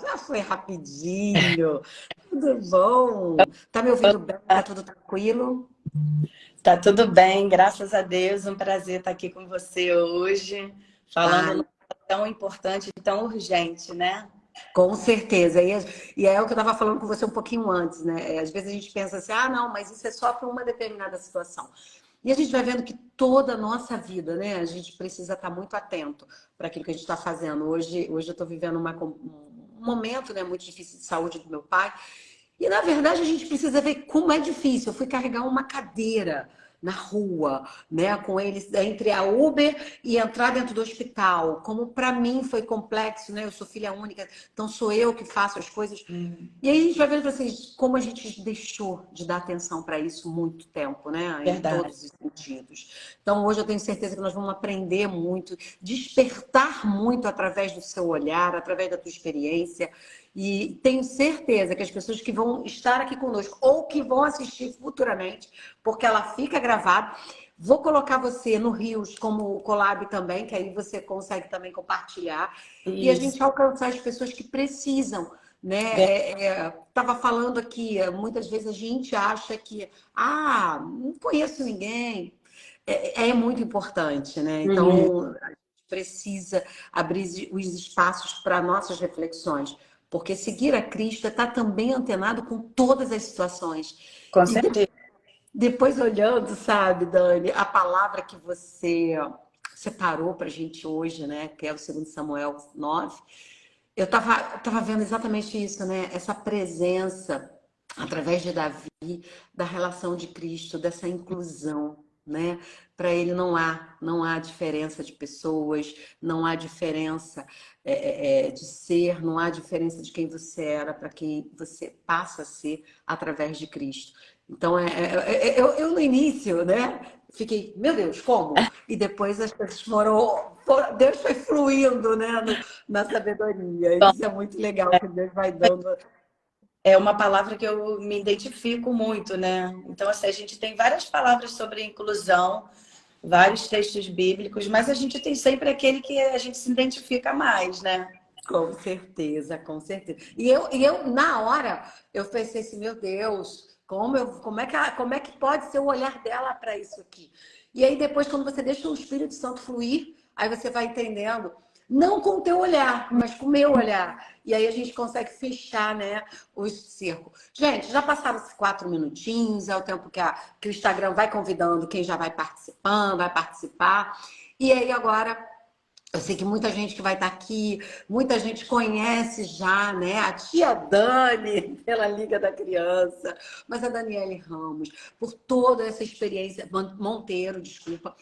Já foi rapidinho. Tudo bom? Tá me ouvindo bem? Tá tudo tranquilo? Tá tudo bem, graças a Deus. Um prazer estar aqui com você hoje, falando num Ai, tema tão importante e tão urgente, né? com certeza. E é o que eu estava falando com você um pouquinho antes, né? Às vezes a gente pensa assim, ah, não, mas isso é só para uma determinada situação. E a gente vai vendo que toda a nossa vida, né? A gente precisa estar muito atento para aquilo que a gente está fazendo. Hoje eu estou vivendo um momento, né, muito difícil de saúde do meu pai. E, na verdade, a gente precisa ver como é difícil. Eu fui carregar uma cadeira na rua, né, com eles entre a Uber e entrar dentro do hospital. Como para mim foi complexo, né? Eu sou filha única, então sou eu que faço as coisas. E aí a gente vai vendo assim, como a gente deixou de dar atenção para isso muito tempo, né? Em Verdade. todos os sentidos. Então hoje eu tenho certeza que nós vamos aprender muito, despertar muito através do seu olhar, através da tua experiência. E tenho certeza que as pessoas que vão estar aqui conosco ou que vão assistir futuramente, porque ela fica gravada, vou colocar você no Rios como collab também, que aí você consegue também compartilhar e a Isso. gente alcançar as pessoas que precisam, Ver- né? Estava falando aqui, muitas vezes a gente acha que, ah, não conheço ninguém. É muito importante, né? Uhum. Então, a gente precisa abrir os espaços para nossas reflexões, porque seguir a Cristo é estar também antenado com todas as situações. Com E certeza. depois olhando, sabe, Dani, a palavra que você separou para a gente hoje, né? Que é o 2 Samuel 9. Eu tava vendo exatamente isso, né? Essa presença, através de Davi, da relação de Cristo, dessa inclusão, né? Para ele não há diferença de pessoas, não há diferença de ser, não há diferença de quem você era para quem você passa a ser através de Cristo. Então, eu no início, né? Fiquei, meu Deus, como? E depois as coisas Deus foi fluindo, né? Na sabedoria. Bom, Isso é muito legal, que Deus vai dando. é uma palavra que eu me identifico muito, né? Então, assim, a gente tem várias palavras sobre inclusão, vários textos bíblicos, mas a gente tem sempre aquele que a gente se identifica mais, né? Com certeza, com certeza. E eu na hora, eu pensei assim, meu Deus, como é que pode ser o olhar dela para isso aqui? E aí depois, quando você deixa o Espírito Santo fluir, aí você vai entendendo, não com o teu olhar, mas com o meu olhar. E aí a gente consegue fechar, né, o circo. Gente, já passaram esses 4 minutinhos, é o tempo que o Instagram vai convidando quem já vai participando, vai participar. E aí agora eu sei que muita gente que vai estar aqui, muita gente conhece já, né? A tia Dani, pela Liga da Criança, mas a Daniele Ramos, por toda essa experiência, Monteiro, desculpa,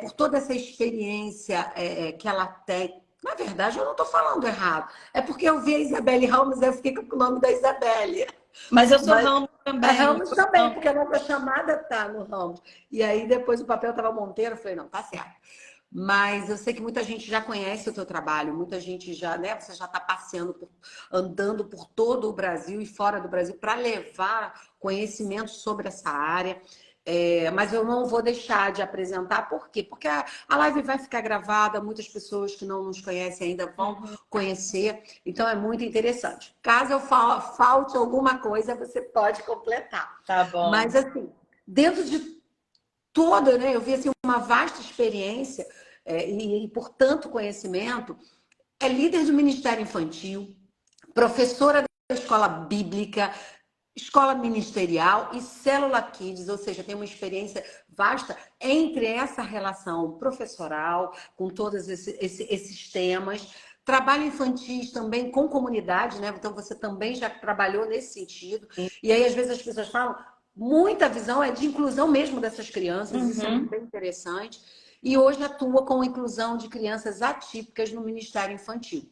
por toda essa experiência que ela tem. Na verdade, eu não estou falando errado. É porque eu vi a Isabelle Ramos e eu fiquei com o nome da Isabelle. Mas eu sou Mas Ramos a também. Ramos também, porque a nossa chamada está no Ramos. E aí depois o papel estava Monteiro, eu falei, não, tá certo. Mas eu sei que muita gente já conhece o teu trabalho, muita gente já, né? Você já está passeando, andando por todo o Brasil e fora do Brasil para levar conhecimento sobre essa área. Mas eu não vou deixar de apresentar, por quê? Porque a live vai ficar gravada, muitas pessoas que não nos conhecem ainda vão Uhum. conhecer, então é muito interessante. Caso eu falte alguma coisa, você pode completar. Tá bom. Mas assim, dentro de toda, né? Eu vi assim, uma vasta experiência e, portanto, conhecimento. É líder do Ministério Infantil, professora da escola bíblica, escola ministerial e célula kids, ou seja, tem uma experiência vasta entre essa relação professoral, com todos esses temas. Trabalho infantis também com comunidade, né? Então você também já trabalhou nesse sentido. E aí, às vezes, as pessoas falam, muita visão é de inclusão mesmo dessas crianças, isso é Uhum. bem interessante. E hoje atua com a inclusão de crianças atípicas no Ministério Infantil.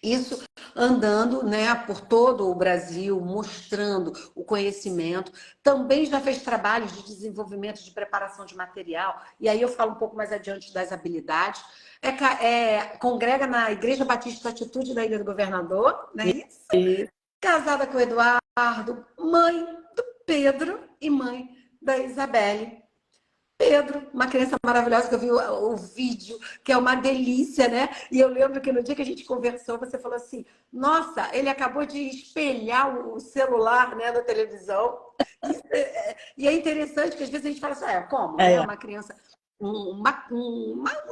Isso andando, né, por todo o Brasil, mostrando o conhecimento. Também já fez trabalhos de desenvolvimento de preparação de material. E aí eu falo um pouco mais adiante das habilidades. Congrega na Igreja Batista Atitude da Ilha do Governador, não é isso? E Casada com o Eduardo, mãe do Pedro e mãe da Isabelle. Pedro, uma criança maravilhosa que eu vi o vídeo, que é uma delícia, né? E eu lembro que no dia que a gente conversou, você falou assim, nossa, ele acabou de espelhar o celular, né, na televisão. E é interessante que às vezes a gente fala assim, como, né? É, Uma criança, um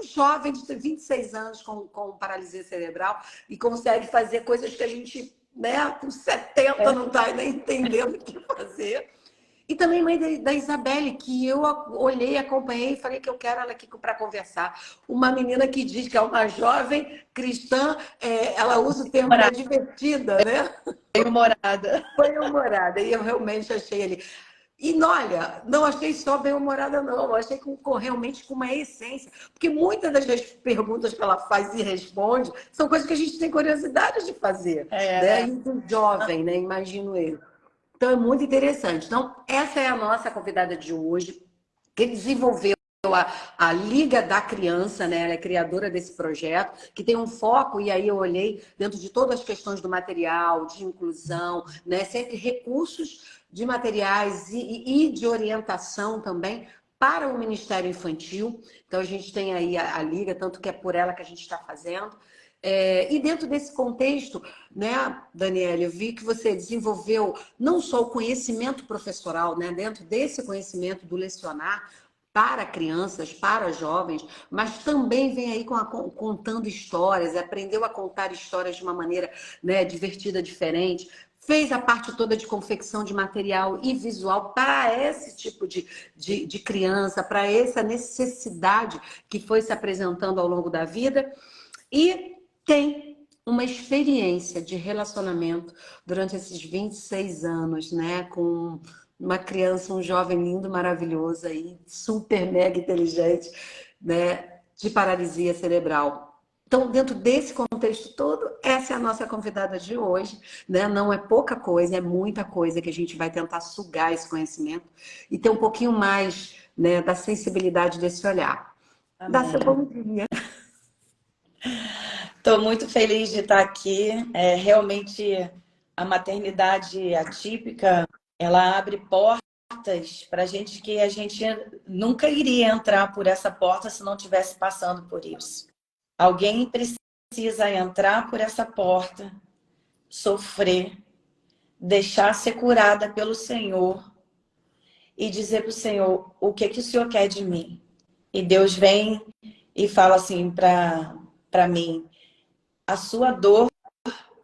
jovem de 26 anos com paralisia cerebral e consegue fazer coisas que a gente, né, com 70 não está ainda entendendo o que fazer. E também mãe da Isabelle, que eu olhei, acompanhei e falei que eu quero ela aqui para conversar. Uma menina que diz que é uma jovem cristã, ela usa o termo né, divertida, né? bem-humorada. Bem-humorada. E eu realmente achei ele. E olha, não achei só bem-humorada, não. Eu achei realmente com uma essência. Porque muitas das perguntas que ela faz e responde são coisas que a gente tem curiosidade de fazer. É, Né? né? E do jovem, né? Imagino eu. Então, é muito interessante. Então, essa é a nossa convidada de hoje, que desenvolveu a Liga da Criança, né? Ela é criadora desse projeto, que tem um foco, e aí eu olhei dentro de todas as questões do material, de inclusão, né? Sempre recursos de materiais e de orientação também para o Ministério Infantil. Então, a gente tem aí a Liga, tanto que é por ela que a gente está fazendo. E dentro desse contexto, né, Daniela, eu vi que você desenvolveu não só o conhecimento professoral, né, dentro desse conhecimento do lecionar para crianças, para jovens, mas também vem aí contando histórias, aprendeu a contar histórias de uma maneira, né, divertida, diferente. Fez a parte toda de confecção de material e visual para esse tipo de criança, para essa necessidade que foi se apresentando ao longo da vida. E tem uma experiência de relacionamento durante esses 26 anos, né? Com uma criança, um jovem lindo, maravilhoso aí, super mega inteligente, né? De paralisia cerebral. Então, dentro desse contexto todo, essa é a nossa convidada de hoje, né? Não é pouca coisa, é muita coisa que a gente vai tentar sugar esse conhecimento e ter um pouquinho mais, né, da sensibilidade desse olhar. Dá seu Amém. bom dia. Estou muito feliz de estar aqui. Realmente, a maternidade atípica, ela abre portas para a gente que a gente nunca iria entrar por essa porta se não estivesse passando por isso. Alguém precisa entrar por essa porta, sofrer, deixar ser curada pelo Senhor e dizer para o Senhor o que o Senhor quer de mim. E Deus vem e fala assim para mim, a sua dor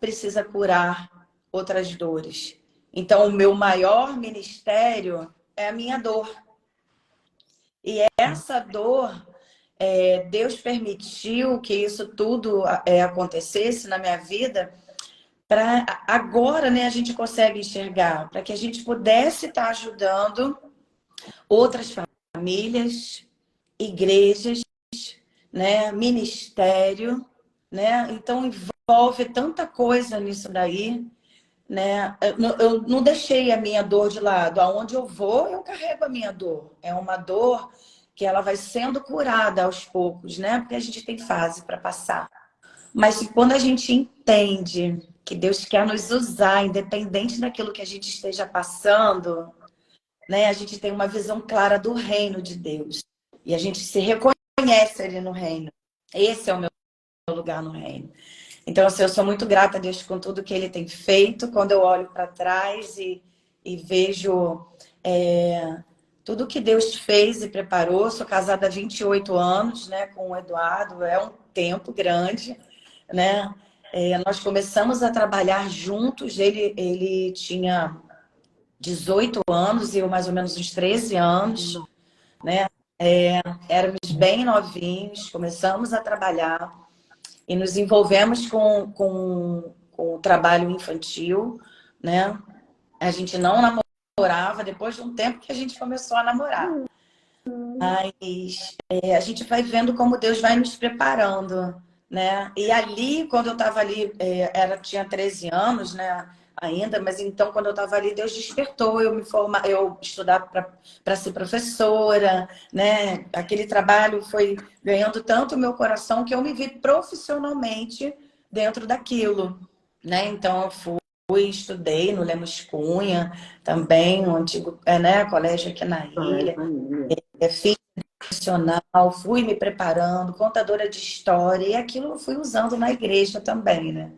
precisa curar outras dores. Então, o meu maior ministério é a minha dor. E essa dor, Deus permitiu que isso tudo acontecesse na minha vida para agora, né, a gente consegue enxergar, para que a gente pudesse estar ajudando outras famílias, igrejas, né, ministério, né? Então envolve tanta coisa nisso daí, né? Eu não deixei a minha dor de lado. Aonde eu vou, eu carrego a minha dor. É uma dor que ela vai sendo curada aos poucos, né? Porque a gente tem fase para passar. Mas quando a gente entende que Deus quer nos usar, independente daquilo que a gente esteja passando, né? A gente tem uma visão clara do reino de Deus. E a gente se reconhece ali no reino. Esse é o meu lugar no reino. Então, assim, eu sou muito grata a Deus com tudo que Ele tem feito. Quando eu olho para trás e vejo tudo que Deus fez e preparou. Sou casada há 28 anos, né, com o Eduardo. É um tempo grande, né? Nós começamos a trabalhar juntos. Ele tinha 18 anos e eu mais ou menos uns 13 anos, né? Éramos bem novinhos, começamos a trabalhar e nos envolvemos com o trabalho infantil, né? A gente não namorava, depois de um tempo que a gente começou a namorar. Mas a gente vai vendo como Deus vai nos preparando, né? E ali, quando eu estava ali, tinha 13 anos, né? Ainda, mas então quando eu estava ali, Deus despertou eu estudar para ser professora, né? Aquele trabalho foi ganhando tanto o meu coração que eu me vi profissionalmente dentro daquilo, né? Então eu estudei no Lemos Cunha, também, um antigo colégio aqui na ilha. Fiz profissional, fui me preparando, contadora de história, e aquilo eu fui usando na igreja também, né?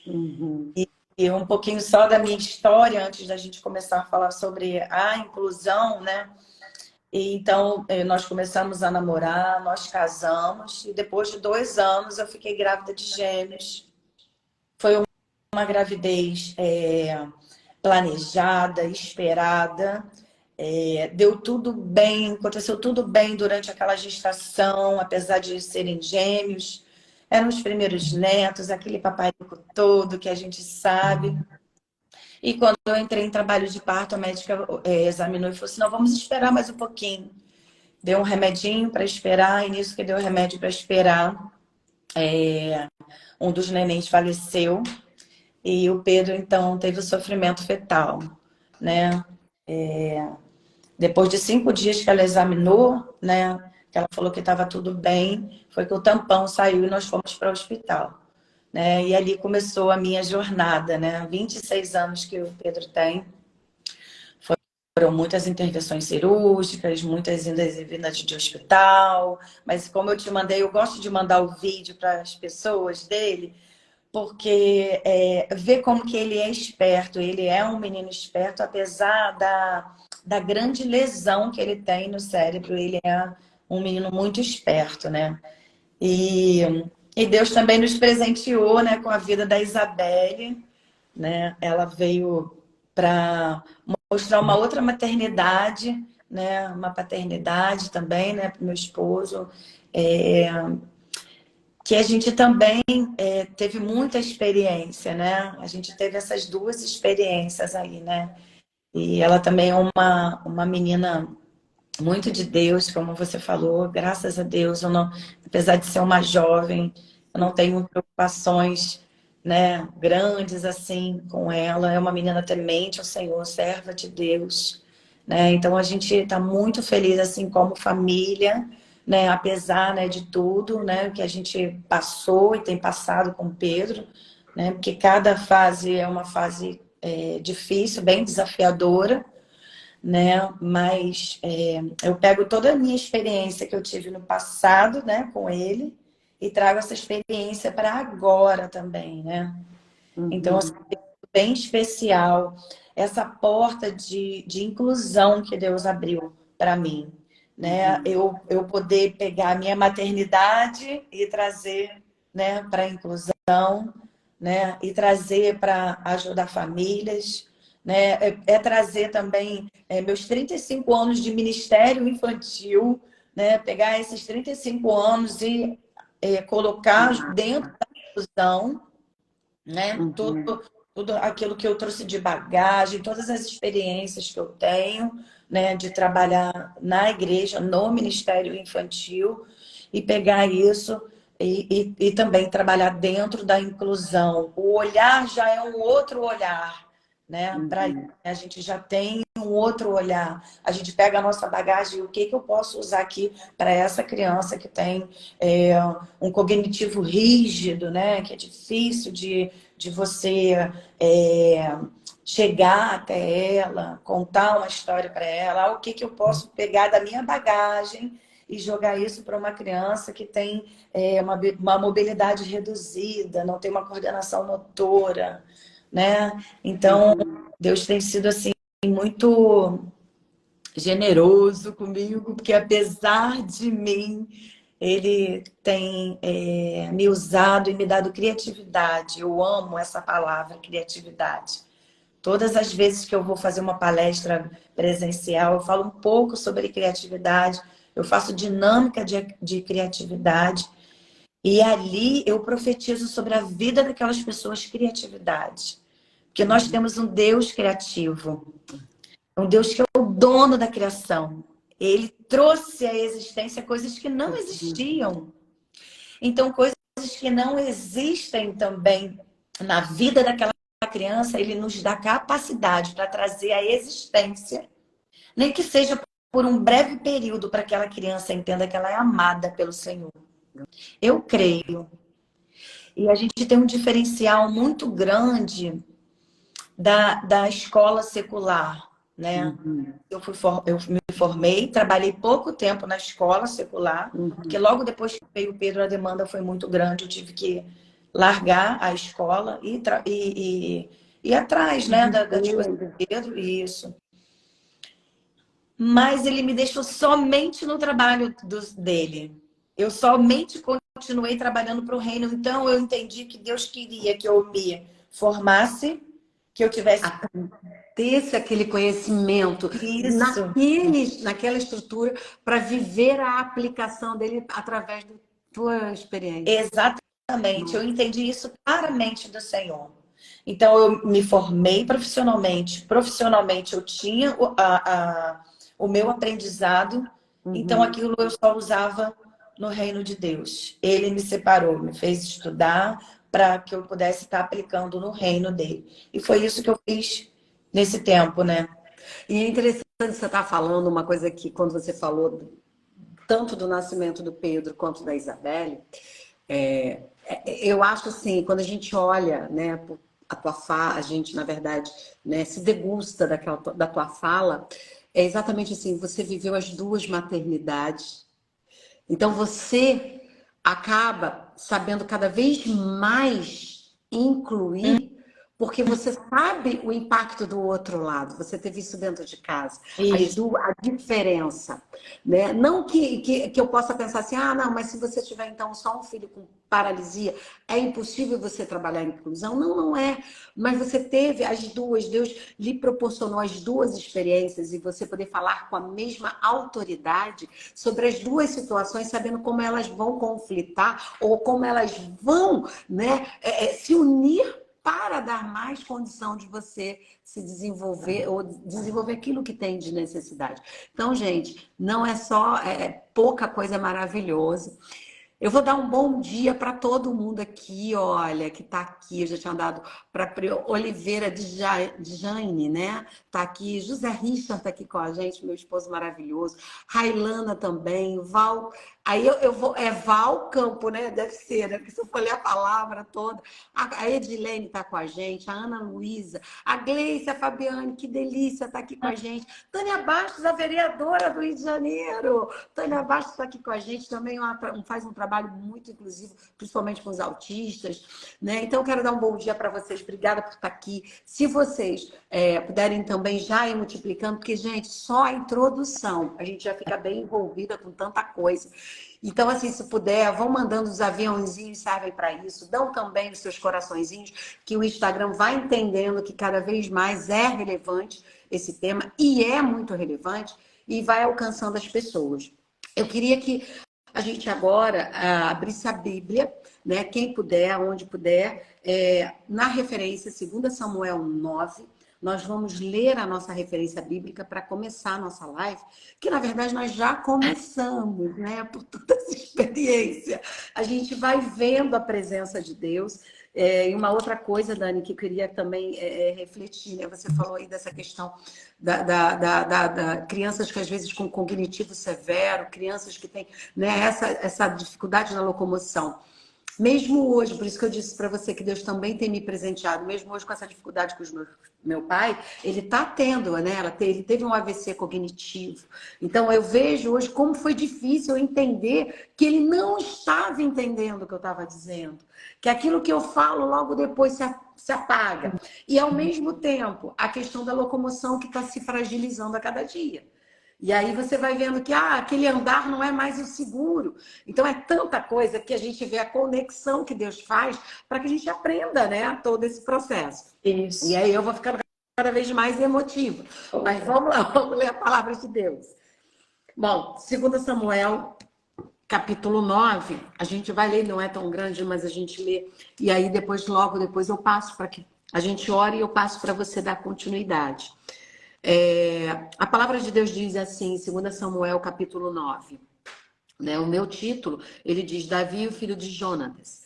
Uhum. E um pouquinho só da minha história, antes da gente começar a falar sobre a inclusão, né? E então, nós começamos a namorar, nós casamos, e depois de 2 anos eu fiquei grávida de gêmeos. Foi uma gravidez planejada, esperada, deu tudo bem, aconteceu tudo bem durante aquela gestação, apesar de serem gêmeos. Eram os primeiros netos, aquele paparico todo que a gente sabe. E quando eu entrei em trabalho de parto, a médica examinou e falou assim, não, vamos esperar mais um pouquinho. Deu um remedinho para esperar, e nisso que deu o remédio para esperar, um dos nenéns faleceu. E o Pedro, então, teve o sofrimento fetal, né? Depois de 5 dias que ela examinou, né? Que ela falou que estava tudo bem, foi que o tampão saiu e nós fomos para o hospital, né? E ali começou a minha jornada, né? 26 anos que o Pedro tem. Foram muitas intervenções cirúrgicas, muitas indas e vindas de hospital. Mas como eu te mandei, eu gosto de mandar o vídeo para as pessoas dele, porque ver como que ele é esperto, ele é um menino esperto, apesar da grande lesão que ele tem no cérebro, ele é um menino muito esperto, né? E Deus também nos presenteou, né, com a vida da Isabelle, né? Ela veio para mostrar uma outra maternidade, né? Uma paternidade também, né, para o meu esposo. Que a gente também teve muita experiência, né? A gente teve essas 2 experiências aí, né? E ela também é uma menina muito de Deus, como você falou, graças a Deus. Eu não, apesar de ser uma jovem, eu não tenho preocupações, né, grandes assim com ela. É uma menina temente ao Senhor, serva de Deus, né? Então a gente está muito feliz assim como família, né, apesar, né, de tudo, né, que a gente passou e tem passado com Pedro, né, porque cada fase é uma fase difícil, bem desafiadora, né, mas eu pego toda a minha experiência que eu tive no passado, né, com ele, e trago essa experiência para agora também, né? Então, assim, é bem especial essa porta de inclusão que Deus abriu para mim, né? Eu poder pegar a minha maternidade e trazer, né, para a inclusão, né? E trazer para ajudar famílias, né? Trazer também meus 35 anos de ministério infantil, né? Pegar esses 35 anos e colocar dentro da inclusão, né? Tudo aquilo que eu trouxe de bagagem, todas as experiências que eu tenho, né, de trabalhar na igreja, no ministério infantil, e pegar isso e também trabalhar dentro da inclusão. O olhar já é um outro olhar, né? A gente já tem um outro olhar. A gente pega a nossa bagagem e o que eu posso usar aqui para essa criança que tem um cognitivo rígido, né? Que é difícil de você chegar até ela, contar uma história para ela, o que eu posso pegar da minha bagagem e jogar isso para uma criança que tem uma mobilidade reduzida, não tem uma coordenação motora, né? Então, Deus tem sido assim muito generoso comigo, porque apesar de mim, ele tem me usado e me dado criatividade. Eu amo essa palavra, criatividade. Todas as vezes que eu vou fazer uma palestra presencial, eu falo um pouco sobre criatividade, eu faço dinâmica de criatividade, e ali eu profetizo sobre a vida daquelas pessoas criatividade. Porque nós temos um Deus criativo, um Deus que é o dono da criação. Ele trouxe à existência coisas que não existiam. Então, coisas que não existem também na vida daquela criança, ele nos dá capacidade para trazer à existência, nem que seja por um breve período, para que aquela criança entenda que ela é amada pelo Senhor. Eu creio. E a gente tem um diferencial muito grande da escola secular, né? Uhum. Eu me formei, trabalhei pouco tempo na escola secular, porque Uhum. logo depois que veio o Pedro, a demanda foi muito grande, eu tive que largar a escola e ir atrás, né, das coisas Viver. do Pedro, e isso. Mas ele me deixou somente no trabalho dele. Eu somente continuei trabalhando para o reino. Então, eu entendi que Deus queria que eu me formasse, que eu tivesse Ter aquele conhecimento isso. naquela estrutura para viver a aplicação dele através da tua experiência. Exatamente. Eu entendi isso claramente do Senhor. Então, eu me formei profissionalmente. Profissionalmente, eu tinha o meu aprendizado. Então, Uhum. aquilo eu só usava no reino de Deus. Ele me separou, me fez estudar para que eu pudesse estar aplicando no reino dele. E foi isso que eu fiz nesse tempo, né? E é interessante você estar falando uma coisa que, quando você falou tanto do nascimento do Pedro quanto da Isabelle, eu acho assim, quando a gente olha, né, a tua fala, a gente, na verdade, né, se degusta da tua fala, é exatamente assim, você viveu as duas maternidades. Então você acaba sabendo cada vez mais incluir, porque você sabe o impacto do outro lado. Você teve isso dentro de casa, Isso. a diferença, né? Não que eu possa pensar assim, ah, não, mas se você tiver então só um filho com paralisia, é impossível você trabalhar em inclusão? Não, não é. Mas você teve as duas, Deus lhe proporcionou as duas experiências e você poder falar com a mesma autoridade sobre as duas situações, sabendo como elas vão conflitar ou como elas vão, né, se unir para dar mais condição de você se desenvolver ou desenvolver aquilo que tem de necessidade. Então, gente, não é só pouca coisa maravilhosa. Eu vou dar um bom dia para todo mundo aqui, olha, que está aqui. Eu já tinha dado para Oliveira de Jane, né? Está aqui. José Richard está aqui com a gente, meu esposo maravilhoso. Railana também. Val. Aí eu vou. É Val Campo, né? Deve ser, né? Porque se eu for ler a palavra toda. A Edilene está com a gente, a Ana Luísa, a Gleice, a Fabiane, que delícia estar aqui com a gente. Tânia Bastos, a vereadora do Rio de Janeiro. Tânia Bastos está aqui com a gente também, faz um trabalho muito inclusivo, principalmente com os autistas, né? Então, eu quero dar um bom dia para vocês. Obrigada por estar aqui. Se vocês puderem também já ir multiplicando, porque, gente, só a introdução, a gente já fica bem envolvida com tanta coisa. Então, assim, se puder, vão mandando os aviãozinhos, servem para isso. Dão também os seus coraçõezinhos, que o Instagram vai entendendo que cada vez mais é relevante esse tema, e é muito relevante, e vai alcançando as pessoas. Eu queria que a gente agora abrisse a Bíblia, né? Quem puder, onde puder, na referência 2 Samuel 9, nós vamos ler a nossa referência bíblica para começar a nossa live, que na verdade nós já começamos, né? Por toda essa experiência. A gente vai vendo a presença de Deus. E uma outra coisa, Dani, que eu queria também refletir, né? Você falou aí dessa questão da crianças que às vezes com cognitivo severo, crianças que têm, né, essa dificuldade na locomoção. Mesmo hoje, por isso que eu disse para você que Deus também tem me presenteado, mesmo hoje com essa dificuldade que meu pai, ele está tendo, né? Ele teve um AVC cognitivo. Então, eu vejo hoje como foi difícil eu entender que ele não estava entendendo o que eu estava dizendo. Que aquilo que eu falo logo depois se apaga. E, ao mesmo tempo, a questão da locomoção que está se fragilizando a cada dia. E aí você vai vendo que aquele andar não é mais o seguro. Então é tanta coisa que a gente vê a conexão que Deus faz para que a gente aprenda, né, todo esse processo. E Isso. aí eu vou ficando cada vez mais emotiva. Mas vamos lá, vamos ler a palavra de Deus. Bom, 2 Samuel, capítulo 9, a gente vai ler, não é tão grande, mas a gente lê. E aí depois, logo depois, eu passo para que a gente ore e eu passo para você dar continuidade. A palavra de Deus diz assim, em 2 Samuel, capítulo 9, né? O meu título, ele diz, Davi, o filho de Jonatas.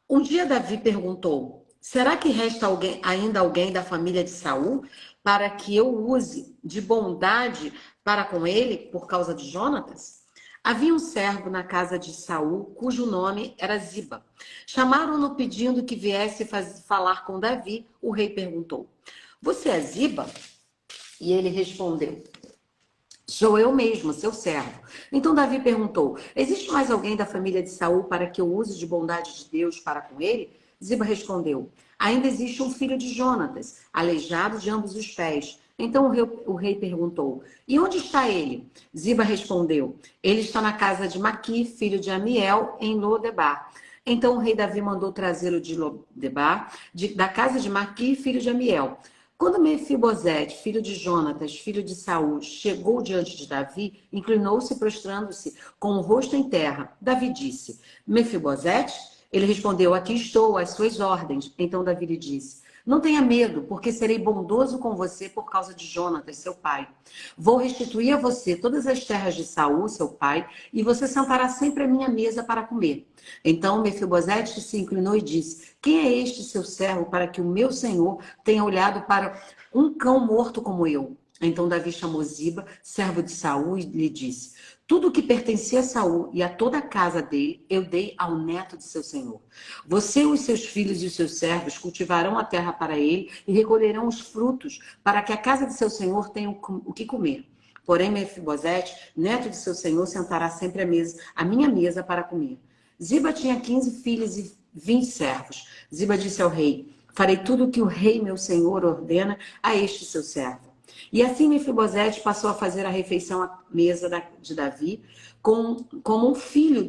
Um dia Davi perguntou, será que resta ainda alguém da família de Saul para que eu use de bondade para com ele por causa de Jonatas? Havia um servo na casa de Saul, cujo nome era Ziba. Chamaram-no pedindo que viesse falar com Davi. O rei perguntou, você é Ziba? E ele respondeu, sou eu mesmo, seu servo. Então Davi perguntou, existe mais alguém da família de Saul para que eu use de bondade de Deus para com ele? Ziba respondeu, ainda existe um filho de Jonatas, aleijado de ambos os pés. Então o rei perguntou, e onde está ele? Ziba respondeu, ele está na casa de Maqui, filho de Amiel, em Lodebar. Então o rei Davi mandou trazê-lo de Lodebar, da casa de Maqui, filho de Amiel. Quando Mefibosete, filho de Jonatas, filho de Saul, chegou diante de Davi, inclinou-se prostrando-se com o rosto em terra. Davi disse, Mefibosete? Ele respondeu, aqui estou, às suas ordens. Então Davi lhe disse, não tenha medo, porque serei bondoso com você por causa de Jonatas, seu pai. Vou restituir a você todas as terras de Saul, seu pai, e você sentará sempre à minha mesa para comer. Então Mefibosete se inclinou e disse, quem é este seu servo para que o meu senhor tenha olhado para um cão morto como eu? Então Davi chamou Ziba, servo de Saul, e lhe disse, tudo o que pertencia a Saul e a toda a casa dele, eu dei ao neto de seu senhor. Você, os seus filhos e os seus servos cultivarão a terra para ele e recolherão os frutos para que a casa de seu senhor tenha o que comer. Porém, Mefibosete, neto de seu senhor, sentará sempre à minha mesa para comer. Ziba tinha 15 filhos e 20 servos. Ziba disse ao rei, farei tudo o que o rei, meu senhor, ordena a este seu servo. E assim Mefibosete passou a fazer a refeição à mesa de Davi como um filho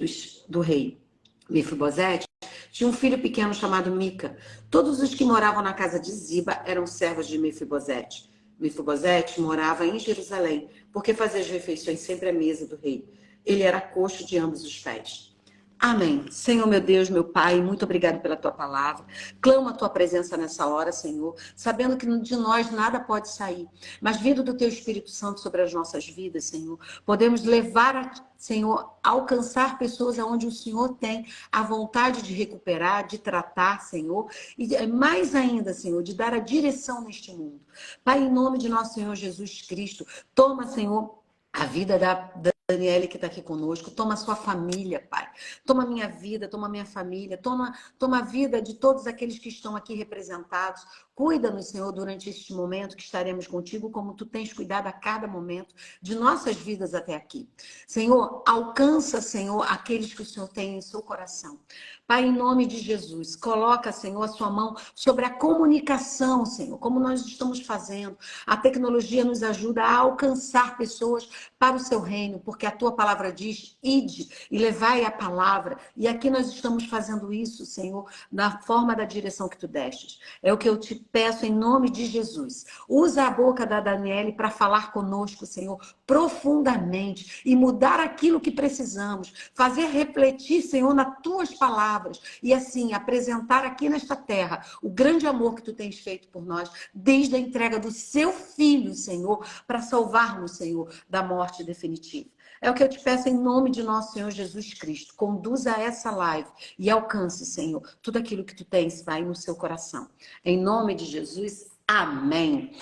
do rei. Mefibosete tinha um filho pequeno chamado Mica. Todos os que moravam na casa de Ziba eram servos de Mefibosete. Mefibosete morava em Jerusalém, porque fazia as refeições sempre à mesa do rei. Ele era coxo de ambos os pés. Amém. Senhor, meu Deus, meu Pai, muito obrigado pela tua palavra. Clamo a tua presença nessa hora, Senhor, sabendo que de nós nada pode sair, mas vindo do teu Espírito Santo sobre as nossas vidas, Senhor, podemos levar, Senhor, alcançar pessoas aonde o Senhor tem a vontade de recuperar, de tratar, Senhor, e mais ainda, Senhor, de dar a direção neste mundo. Pai, em nome de nosso Senhor Jesus Cristo, toma, Senhor, a vida da Daniele que está aqui conosco, toma a sua família, Pai. Toma a minha vida, toma a minha família, toma a vida de todos aqueles que estão aqui representados. Cuida-nos, Senhor, durante este momento que estaremos contigo, como tu tens cuidado a cada momento de nossas vidas até aqui. Senhor, alcança, Senhor, aqueles que o Senhor tem em seu coração. Pai, em nome de Jesus, coloca, Senhor, a sua mão sobre a comunicação, Senhor, como nós estamos fazendo. A tecnologia nos ajuda a alcançar pessoas para o seu reino, porque a tua palavra diz, ide e levai a palavra. E aqui nós estamos fazendo isso, Senhor, na forma da direção que tu destes. É o que eu te peço em nome de Jesus. Usa a boca da Daniele para falar conosco, Senhor, profundamente e mudar aquilo que precisamos. Fazer refletir, Senhor, nas tuas palavras e assim apresentar aqui nesta terra o grande amor que tu tens feito por nós desde a entrega do seu filho, Senhor, para salvarmos, Senhor, da morte definitiva. É o que eu te peço em nome de nosso Senhor Jesus Cristo. Conduza essa live e alcance, Senhor, tudo aquilo que tu tens, Pai, no seu coração. Em nome de Jesus, amém.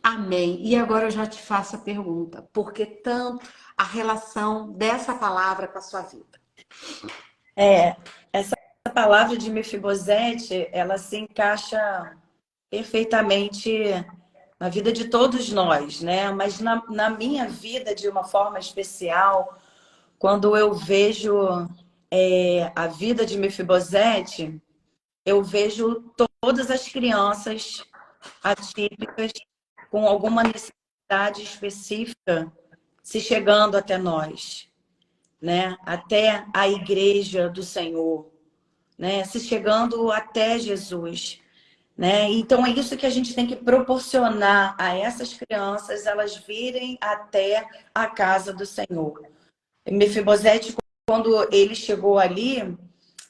Amém. E agora eu já te faço a pergunta. Por que tanto a relação dessa palavra com a sua vida? Essa palavra de Mefibosete, ela se encaixa perfeitamente na vida de todos nós, né? Mas na minha vida, de uma forma especial, quando eu vejo a vida de Mefibosete, eu vejo todas as crianças atípicas com alguma necessidade específica se chegando até nós, né? Até a igreja do Senhor, né? Se chegando até Jesus, né? Então é isso que a gente tem que proporcionar a essas crianças, elas virem até a casa do Senhor. Mefibosete, quando ele chegou ali,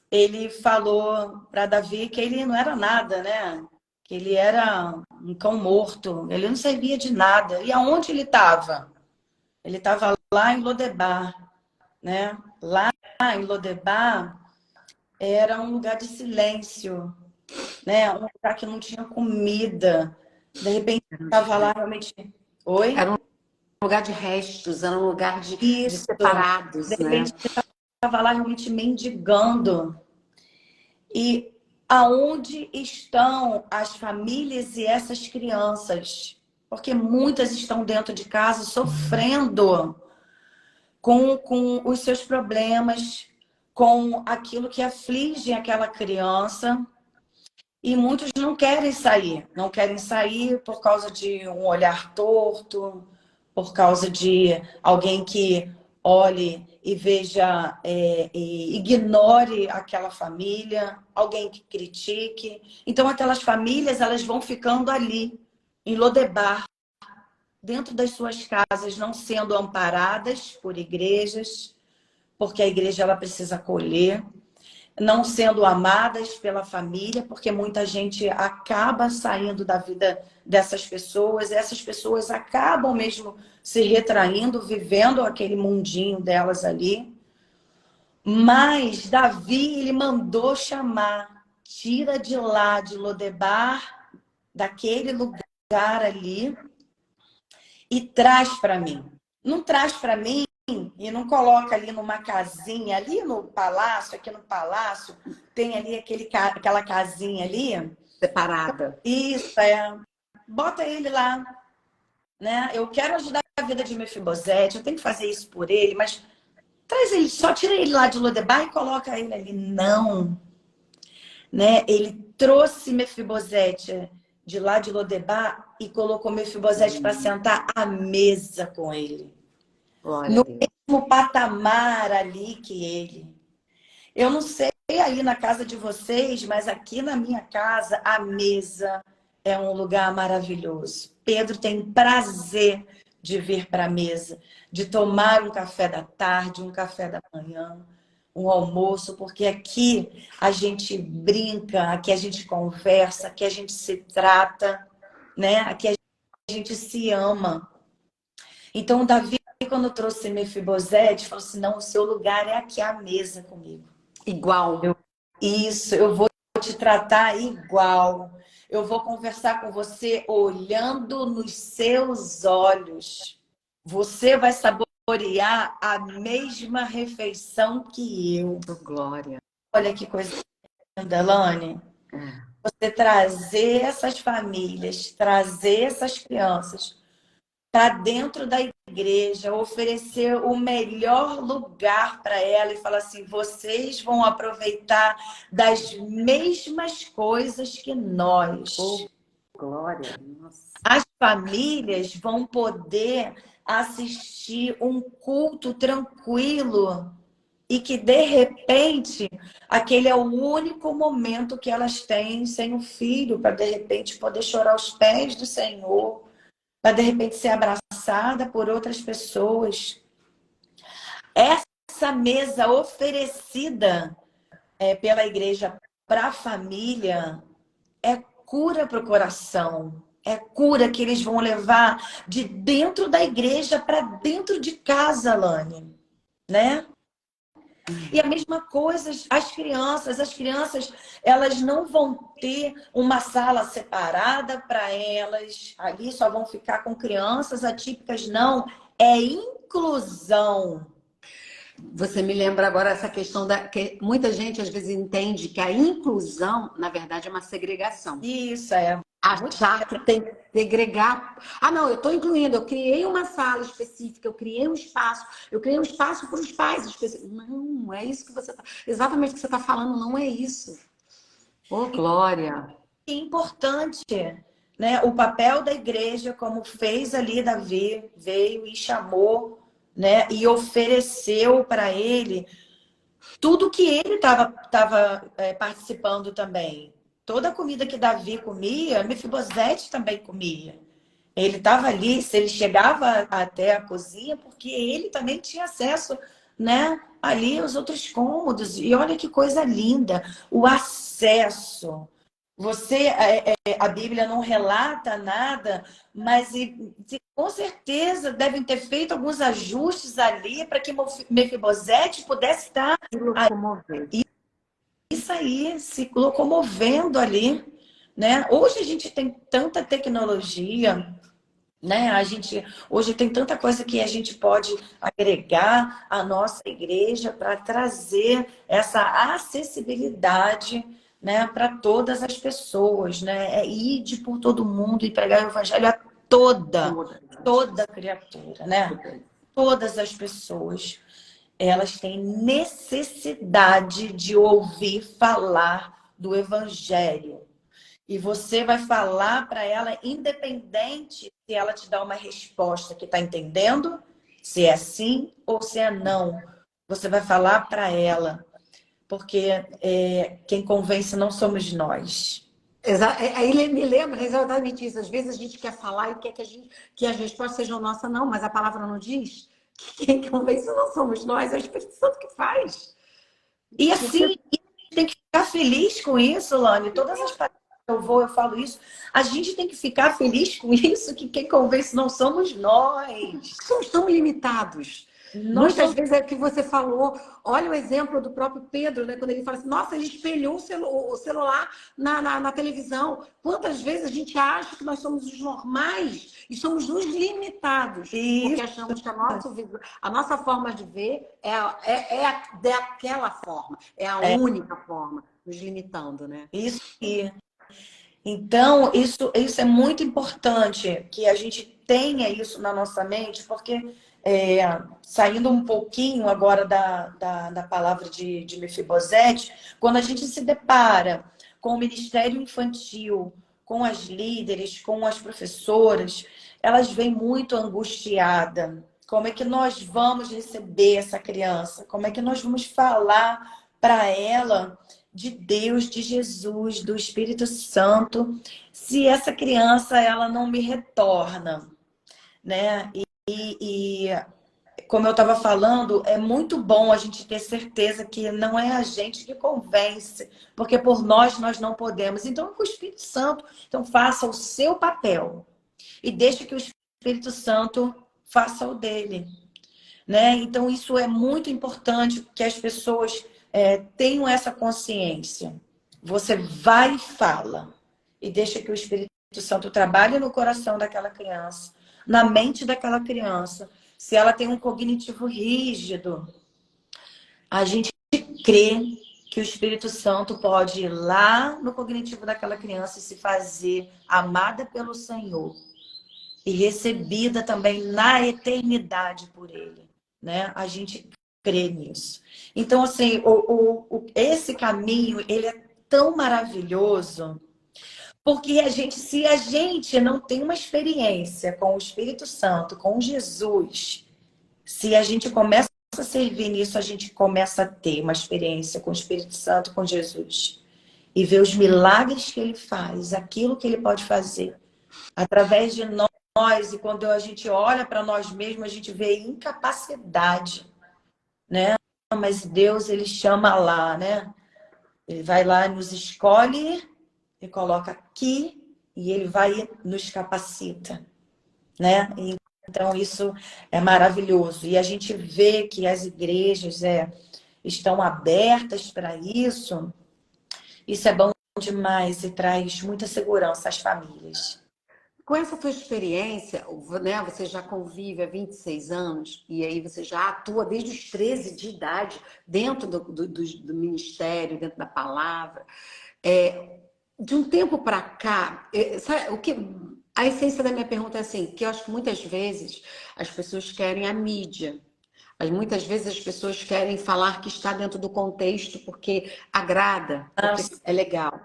ele falou para Davi que ele não era nada, né? Que ele era um cão morto, ele não servia de nada. E aonde ele estava? Ele estava lá em Lodebar, né? Lá em Lodebar era um lugar de silêncio, né? Um lugar que não tinha comida. De repente, estava lá realmente... Oi? Era um lugar de restos, era um lugar de separados, de né? repente, estava lá realmente mendigando. E aonde estão as famílias e essas crianças? Porque muitas estão dentro de casa sofrendo com os seus problemas, com aquilo que aflige aquela criança. E muitos não querem sair por causa de um olhar torto, por causa de alguém que olhe e veja, e ignore aquela família, alguém que critique. Então, aquelas famílias, elas vão ficando ali, em Lodebar, dentro das suas casas, não sendo amparadas por igrejas, porque a igreja ela precisa acolher, não sendo amadas pela família, porque muita gente acaba saindo da vida dessas pessoas, e essas pessoas acabam mesmo se retraindo, vivendo aquele mundinho delas ali. Mas Davi, ele mandou chamar, tira de lá, de Lodebar, daquele lugar ali, e traz para mim. Não traz para mim e não coloca ali numa casinha, ali no palácio, aqui no palácio, tem ali aquela casinha ali. Separada. Isso, bota ele lá, né? Eu quero ajudar a vida de Mefibosete, eu tenho que fazer isso por ele, mas traz ele, só tira ele lá de Lodebar e coloca ele ali. Não, né? Ele trouxe Mefibosete de lá de Lodebar e colocou Mefibosete para sentar à mesa com ele. Glória a No Deus. mesmo patamar ali que ele. Eu não sei aí na casa de vocês, mas aqui na minha casa, a mesa é um lugar maravilhoso. Pedro tem prazer de vir para a mesa, de tomar um café da tarde, um café da manhã, um almoço, porque aqui a gente brinca, aqui a gente conversa, aqui a gente se trata, né? Aqui a gente se ama. Então, Davi, quando trouxe Mefibosete, falou assim, não, o seu lugar é aqui à mesa comigo. Igual. Isso, eu vou te tratar igual. Eu vou conversar com você olhando nos seus olhos. Você vai saborear a mesma refeição que eu. Glória. Olha que coisa linda, Lani. Você trazer essas famílias, trazer essas crianças para dentro da igreja, oferecer o melhor lugar para ela e falar assim, vocês vão aproveitar das mesmas coisas que nós. Oh, glória. Nossa. As famílias vão poder assistir um culto tranquilo e que, de repente, aquele é o único momento que elas têm sem o filho, para, de repente, poder chorar aos pés do Senhor, para, de repente, ser abraçada por outras pessoas. Essa mesa oferecida pela igreja para a família é cura para o coração. É cura que eles vão levar de dentro da igreja para dentro de casa, Lani. Né? E a mesma coisa, as crianças, elas não vão ter uma sala separada para elas, ali só vão ficar com crianças atípicas, não. É inclusão. Você me lembra agora essa questão que muita gente às vezes entende que a inclusão, na verdade, é uma segregação. Isso, é. Achar que tem que segregar. Ah, não, eu estou incluindo, eu criei uma sala específica, eu criei um espaço para os pais específicos. Não, é isso que você está. Exatamente o que você está falando, não é isso. Oh, glória! É importante, né? O papel da igreja, como fez ali Davi, veio e chamou, né? E ofereceu para ele tudo que ele estava participando também. Toda a comida que Davi comia, Mefibosete também comia. Ele estava ali, se ele chegava até a cozinha, porque ele também tinha acesso, né, ali aos outros cômodos. E olha que coisa linda, o acesso. A Bíblia não relata nada, mas com certeza devem ter feito alguns ajustes ali para que Mefibosete pudesse estar isso aí, se locomovendo ali, né? Hoje a gente tem tanta tecnologia, né? Hoje tem tanta coisa que a gente pode agregar à nossa igreja para trazer essa acessibilidade, né, para todas as pessoas, né? É ir por todo mundo e pregar o evangelho a toda criatura, né? Todas as pessoas, elas têm necessidade de ouvir falar do evangelho. E você vai falar para ela, independente se ela te dá uma resposta que está entendendo, se é sim ou se é não. Você vai falar para ela, porque quem convence não somos nós. Aí me lembra exatamente isso. Às vezes a gente quer falar e quer que as respostas sejam nossas, não, mas a palavra não diz. Que quem convence não somos nós, é o Espírito Santo que faz. E assim, tem que ficar feliz com isso, Lani. Todas as palestras que eu falo isso. A gente tem que ficar feliz com isso, que quem convence não somos nós. Somos tão limitados. Muitas vezes é o que você falou. Olha o exemplo do próprio Pedro, né? Quando ele fala assim, nossa, ele espelhou o celular na televisão. Quantas vezes a gente acha que nós somos os normais e somos os limitados? Isso. Porque achamos que a nossa forma de ver é daquela forma, é a única forma, nos limitando, né? Isso aí. Então, isso é muito importante que a gente tenha isso na nossa mente, porque saindo um pouquinho agora da palavra de Mefibosete, quando a gente se depara com o ministério infantil, com as líderes, com as professoras, elas vêm muito angustiadas. Como é que nós vamos receber essa criança? Como é que nós vamos falar para ela de Deus, de Jesus, do Espírito Santo, se essa criança ela não me retorna, né? E como eu estava falando, é muito bom a gente ter certeza que não é a gente que convence, porque por nós não podemos. Então, é com o Espírito Santo. Então, faça o seu papel e deixe que o Espírito Santo faça o dele, né? Então, isso é muito importante que as pessoas tenham essa consciência. Você vai e fala e deixa que o Espírito Santo trabalhe no coração daquela criança, na mente daquela criança. Se ela tem um cognitivo rígido, a gente crê que o Espírito Santo pode ir lá no cognitivo daquela criança e se fazer amada pelo Senhor e recebida também na eternidade por Ele, né? A gente crê nisso. Então, assim, esse caminho, ele é tão maravilhoso, porque se a gente não tem uma experiência com o Espírito Santo, com Jesus, se a gente começa a servir nisso, a gente começa a ter uma experiência com o Espírito Santo, com Jesus, e ver os milagres que ele faz, aquilo que ele pode fazer, através de nós, e quando a gente olha para nós mesmos, a gente vê incapacidade, né? Mas Deus, ele chama lá, né? Ele vai lá, nos escolhe e coloca aqui e ele vai e nos capacita, né? Então, isso é maravilhoso. E a gente vê que as igrejas estão abertas para isso. Isso é bom demais e traz muita segurança às famílias. Com essa tua experiência, né, você já convive há 26 anos e aí você já atua desde os 13 de idade dentro do ministério, dentro da palavra. De um tempo para cá, sabe, a essência da minha pergunta é assim, que eu acho que muitas vezes as pessoas querem a mídia. Mas muitas vezes as pessoas querem falar que está dentro do contexto porque agrada, porque é legal.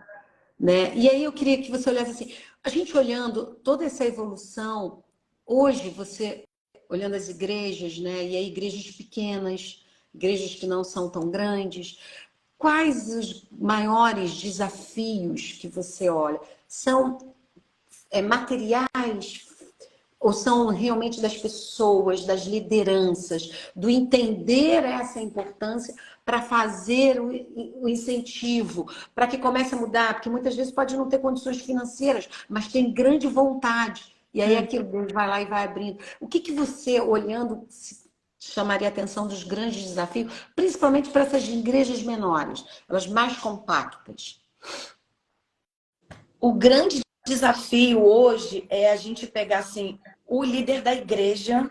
Né? E aí eu queria que você olhasse assim, a gente olhando toda essa evolução, hoje você, olhando as igrejas, né? E aí igrejas pequenas, igrejas que não são tão grandes, quais os maiores desafios que você olha? São materiais ou são realmente das pessoas, das lideranças, do entender essa importância para fazer o incentivo, para que comece a mudar? Porque muitas vezes pode não ter condições financeiras, mas tem grande vontade. E aí aquilo Deus vai lá e vai abrindo. O que você, olhando, chamaria a atenção dos grandes desafios, principalmente para essas igrejas menores, elas mais compactas? O grande desafio hoje é a gente pegar assim, o líder da igreja,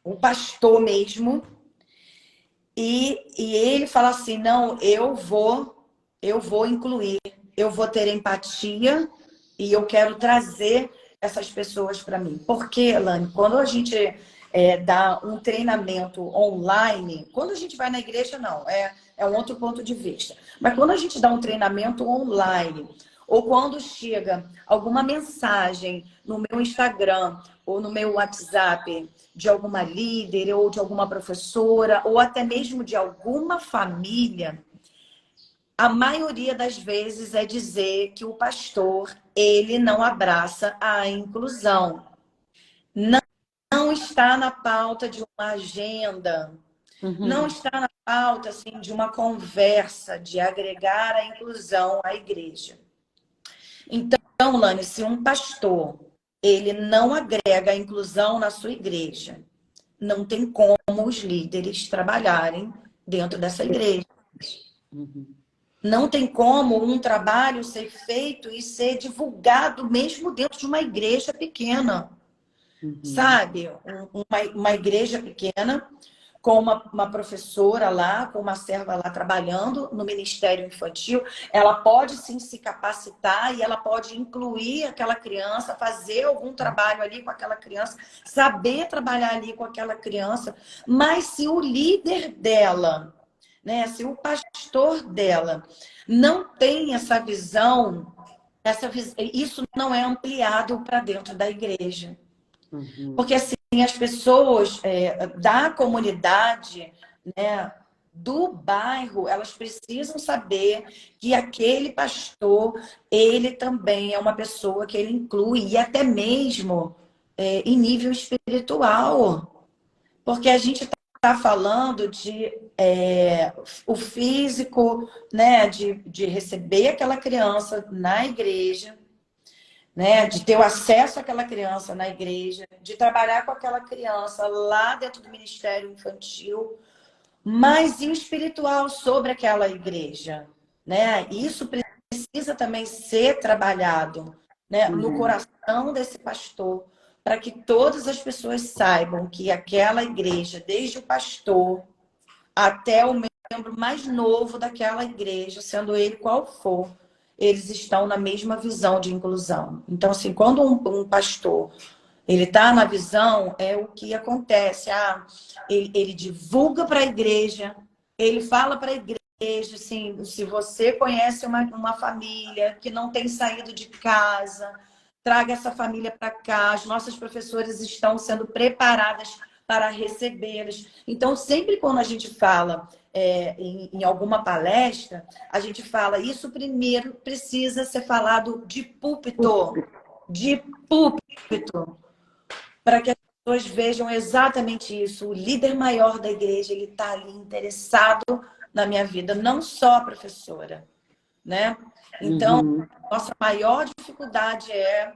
o pastor mesmo, e ele fala assim, não, eu vou eu vou incluir, eu vou ter empatia e eu quero trazer essas pessoas para mim. Porque, Elane, quando a gente dá um treinamento online, quando a gente vai na igreja, não, é um outro ponto de vista. Mas quando a gente dá um treinamento online, ou quando chega alguma mensagem no meu Instagram ou no meu WhatsApp de alguma líder ou de alguma professora ou até mesmo de alguma família, a maioria das vezes é dizer que o pastor, ele não abraça a inclusão. Não está na pauta de uma agenda, não está na pauta assim, de uma conversa, de agregar a inclusão à igreja. Então, Lani, se um pastor ele não agrega a inclusão na sua igreja, não tem como os líderes trabalharem dentro dessa igreja. Não tem como um trabalho ser feito e ser divulgado mesmo dentro de uma igreja pequena. Sabe? Uma igreja pequena, com uma professora lá, com uma serva lá trabalhando no Ministério Infantil, ela pode sim se capacitar e ela pode incluir aquela criança, fazer algum trabalho ali com aquela criança, saber trabalhar ali com aquela criança, mas se o líder dela, né, se o pastor dela não tem essa visão, isso não é ampliado para dentro da igreja. Porque assim, as pessoas da comunidade, né, do bairro, elas precisam saber que aquele pastor, ele também é uma pessoa que ele inclui, e até mesmo em nível espiritual. Porque a gente está falando de o físico, né, de receber aquela criança na igreja, né, de ter o acesso àquela criança na igreja, de trabalhar com aquela criança lá dentro do Ministério Infantil, mas e o espiritual sobre aquela igreja, né? Isso precisa também ser trabalhado, né, no coração desse pastor, para que todas as pessoas saibam que aquela igreja, desde o pastor até o membro mais novo daquela igreja, sendo ele qual for, eles estão na mesma visão de inclusão. Então, assim, quando um pastor ele está na visão, é o que acontece. Ele divulga para a igreja, ele fala para a igreja, assim, se você conhece uma família que não tem saído de casa, traga essa família para cá. As nossas professoras estão sendo preparadas para recebê-las. Então, sempre quando a gente fala em alguma palestra, a gente fala, isso primeiro precisa ser falado de púlpito, para que as pessoas vejam exatamente isso. O líder maior da igreja, ele está ali interessado na minha vida, não só a professora, né? Então, nossa maior dificuldade é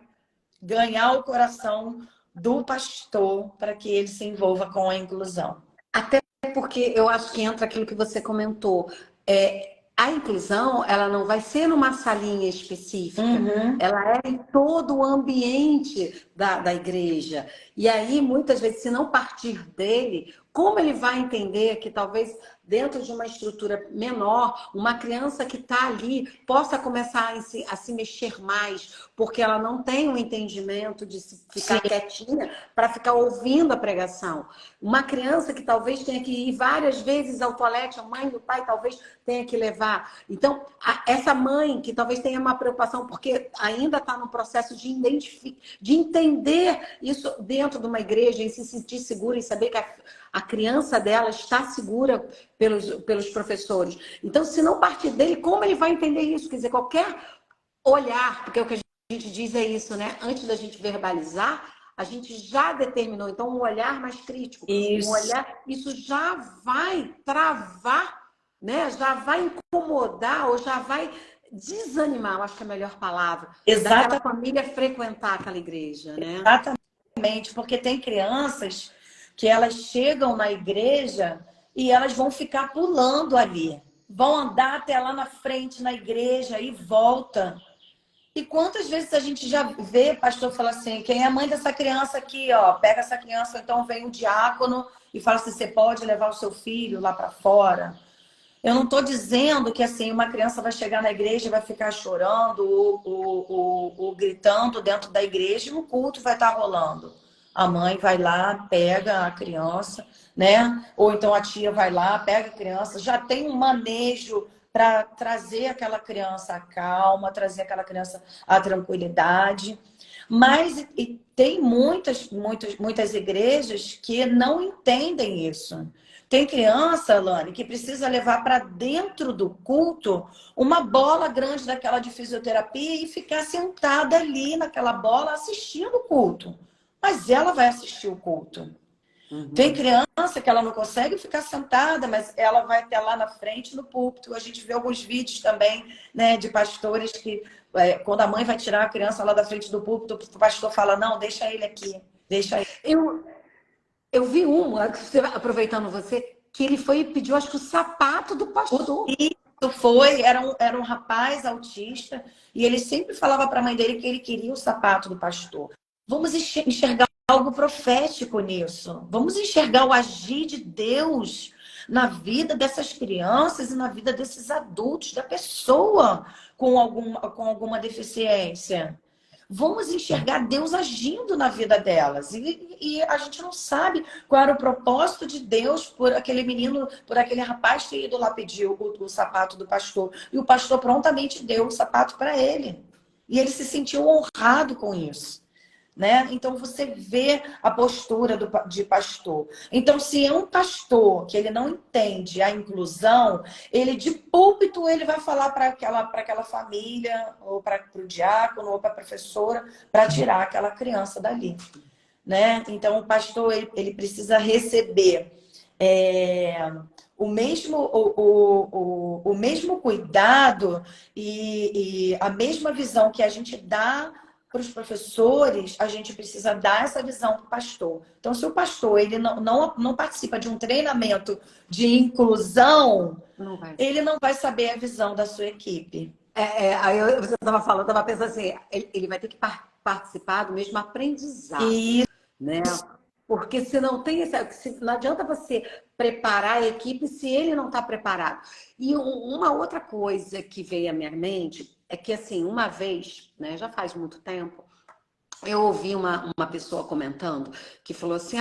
ganhar o coração do pastor para que ele se envolva com a inclusão. Até porque eu acho que entra aquilo que você comentou. A inclusão, ela não vai ser numa salinha específica. Ela é em todo o ambiente da igreja. E aí, muitas vezes, se não partir dele, como ele vai entender que talvez dentro de uma estrutura menor, uma criança que está ali possa começar a se mexer mais, porque ela não tem um entendimento de se ficar quietinha para ficar ouvindo a pregação. Uma criança que talvez tenha que ir várias vezes ao toalete, a mãe e o pai talvez tenha que levar. Então, essa mãe que talvez tenha uma preocupação, porque ainda está no processo de entender isso dentro de uma igreja e se sentir segura e saber que a criança dela está segura pelos professores. Então, se não partir dele, como ele vai entender isso? Quer dizer, qualquer olhar, porque o que a gente diz é isso, né? Antes da gente verbalizar, a gente já determinou. Então, um olhar mais crítico, isso já vai travar, né? Já vai incomodar ou já vai desanimar, eu acho que é a melhor palavra, daquela família frequentar aquela igreja, né? Exatamente, porque tem crianças que elas chegam na igreja e elas vão ficar pulando ali. Vão andar até lá na frente, na igreja, e volta. E quantas vezes a gente já vê pastor falar assim, quem é a mãe dessa criança aqui, ó, pega essa criança, ou então vem o diácono e fala assim, você pode levar o seu filho lá para fora? Eu não estou dizendo que assim uma criança vai chegar na igreja e vai ficar chorando ou gritando dentro da igreja e o culto vai estar rolando. A mãe vai lá, pega a criança, né? Ou então a tia vai lá, pega a criança, já tem um manejo para trazer aquela criança à calma, trazer aquela criança à tranquilidade. Mas tem muitas igrejas que não entendem isso. Tem criança, Lani, que precisa levar para dentro do culto uma bola grande daquela de fisioterapia e ficar sentada ali naquela bola assistindo o culto. Mas ela vai assistir o culto. Tem criança que ela não consegue ficar sentada, mas ela vai até lá na frente no púlpito. A gente vê alguns vídeos também, né, de pastores que, quando a mãe vai tirar a criança lá da frente do púlpito, o pastor fala, não, deixa ele aqui, deixa ele. Eu vi uma, aproveitando você, que ele foi e pediu, acho que o sapato do pastor. Isso foi, era um rapaz autista, e ele sempre falava para a mãe dele que ele queria o sapato do pastor. Vamos enxergar algo profético nisso. Vamos enxergar o agir de Deus na vida dessas crianças e na vida desses adultos, da pessoa com alguma deficiência. Vamos enxergar Deus agindo na vida delas. E a gente não sabe qual era o propósito de Deus por aquele menino, por aquele rapaz que ido lá pedir o sapato do pastor. E o pastor prontamente deu o sapato para ele. E ele se sentiu honrado com isso. Né? Então você vê a postura de pastor. Então, se é um pastor que ele não entende a inclusão, ele de púlpito ele vai falar para aquela família, ou para o diácono, ou para a professora, para tirar aquela criança dali. Né? Então, o pastor ele precisa receber o mesmo cuidado e a mesma visão que a gente dá para os professores, a gente precisa dar essa visão para o pastor. Então, se o pastor ele não participa de um treinamento de inclusão, ele não vai saber a visão da sua equipe. Aí você estava falando, eu estava pensando assim, ele vai ter que participar do mesmo aprendizado. Isso. Né? Porque se não tem não adianta você preparar a equipe se ele não está preparado. E uma outra coisa que veio à minha mente é que, assim, uma vez, né, já faz muito tempo, eu ouvi uma pessoa comentando que falou assim,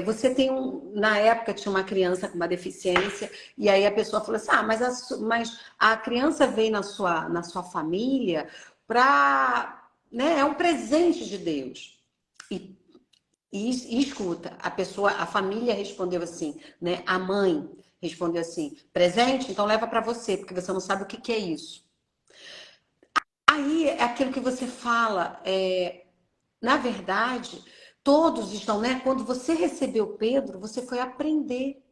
você tem na época tinha uma criança com uma deficiência, e aí a pessoa falou assim, mas a criança veio na sua família para, né, é um presente de Deus. E escuta, a família respondeu assim, né? A mãe respondeu assim, presente? Então leva para você, porque você não sabe o que é isso. Aí é aquilo que você fala, na verdade, todos estão, né? Quando você recebeu Pedro, você foi aprender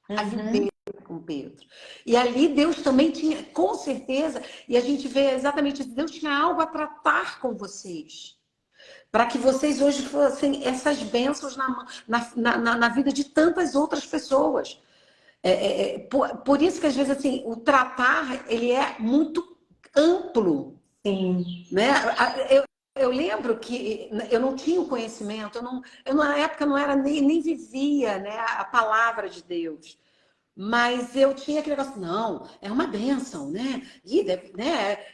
a viver com Pedro. E ali Deus também tinha, com certeza, e a gente vê exatamente isso, Deus tinha algo a tratar com vocês. Para que vocês hoje fossem essas bênçãos na vida de tantas outras pessoas. Por isso que, às vezes, assim, o tratar, ele é muito amplo. Sim. Né? Eu lembro que eu não tinha o conhecimento, eu na época não era nem vivia, né, a palavra de Deus. Mas eu tinha aquele negócio, não, é uma bênção, né?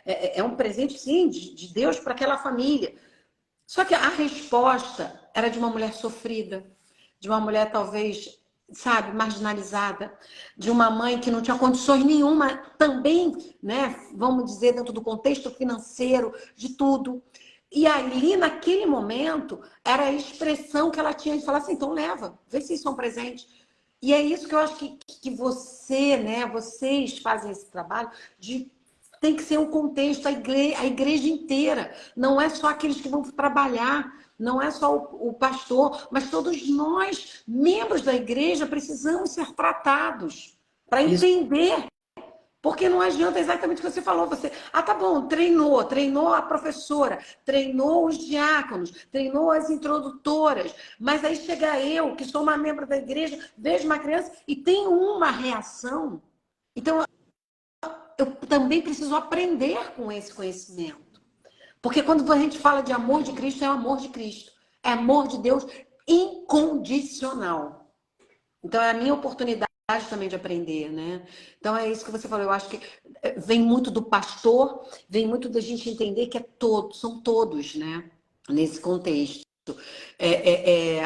É um presente, sim, de Deus para aquela família. Só que a resposta era de uma mulher sofrida, de uma mulher talvez, sabe, marginalizada, de uma mãe que não tinha condições nenhuma também, né, vamos dizer, dentro do contexto financeiro, de tudo. E ali, naquele momento, era a expressão que ela tinha de falar assim, então leva, vê se isso é um presente. E é isso que eu acho que você, né, vocês fazem esse trabalho de tem que ser um contexto, a igreja inteira. Não é só aqueles que vão trabalhar, não é só o pastor, mas todos nós, membros da igreja, precisamos ser tratados para entender. Porque não adianta exatamente o que você falou. Tá bom, treinou a professora, treinou os diáconos, treinou as introdutoras. Mas aí chega eu, que sou uma membro da igreja, vejo uma criança e tenho uma reação. Então, eu também preciso aprender com esse conhecimento. Porque quando a gente fala de amor de Cristo, é o amor de Cristo. É amor de Deus incondicional. Então, é a minha oportunidade também de aprender, né? Então é isso que você falou. Eu acho que vem muito do pastor, vem muito da gente entender que são todos, né? Nesse contexto. É, é,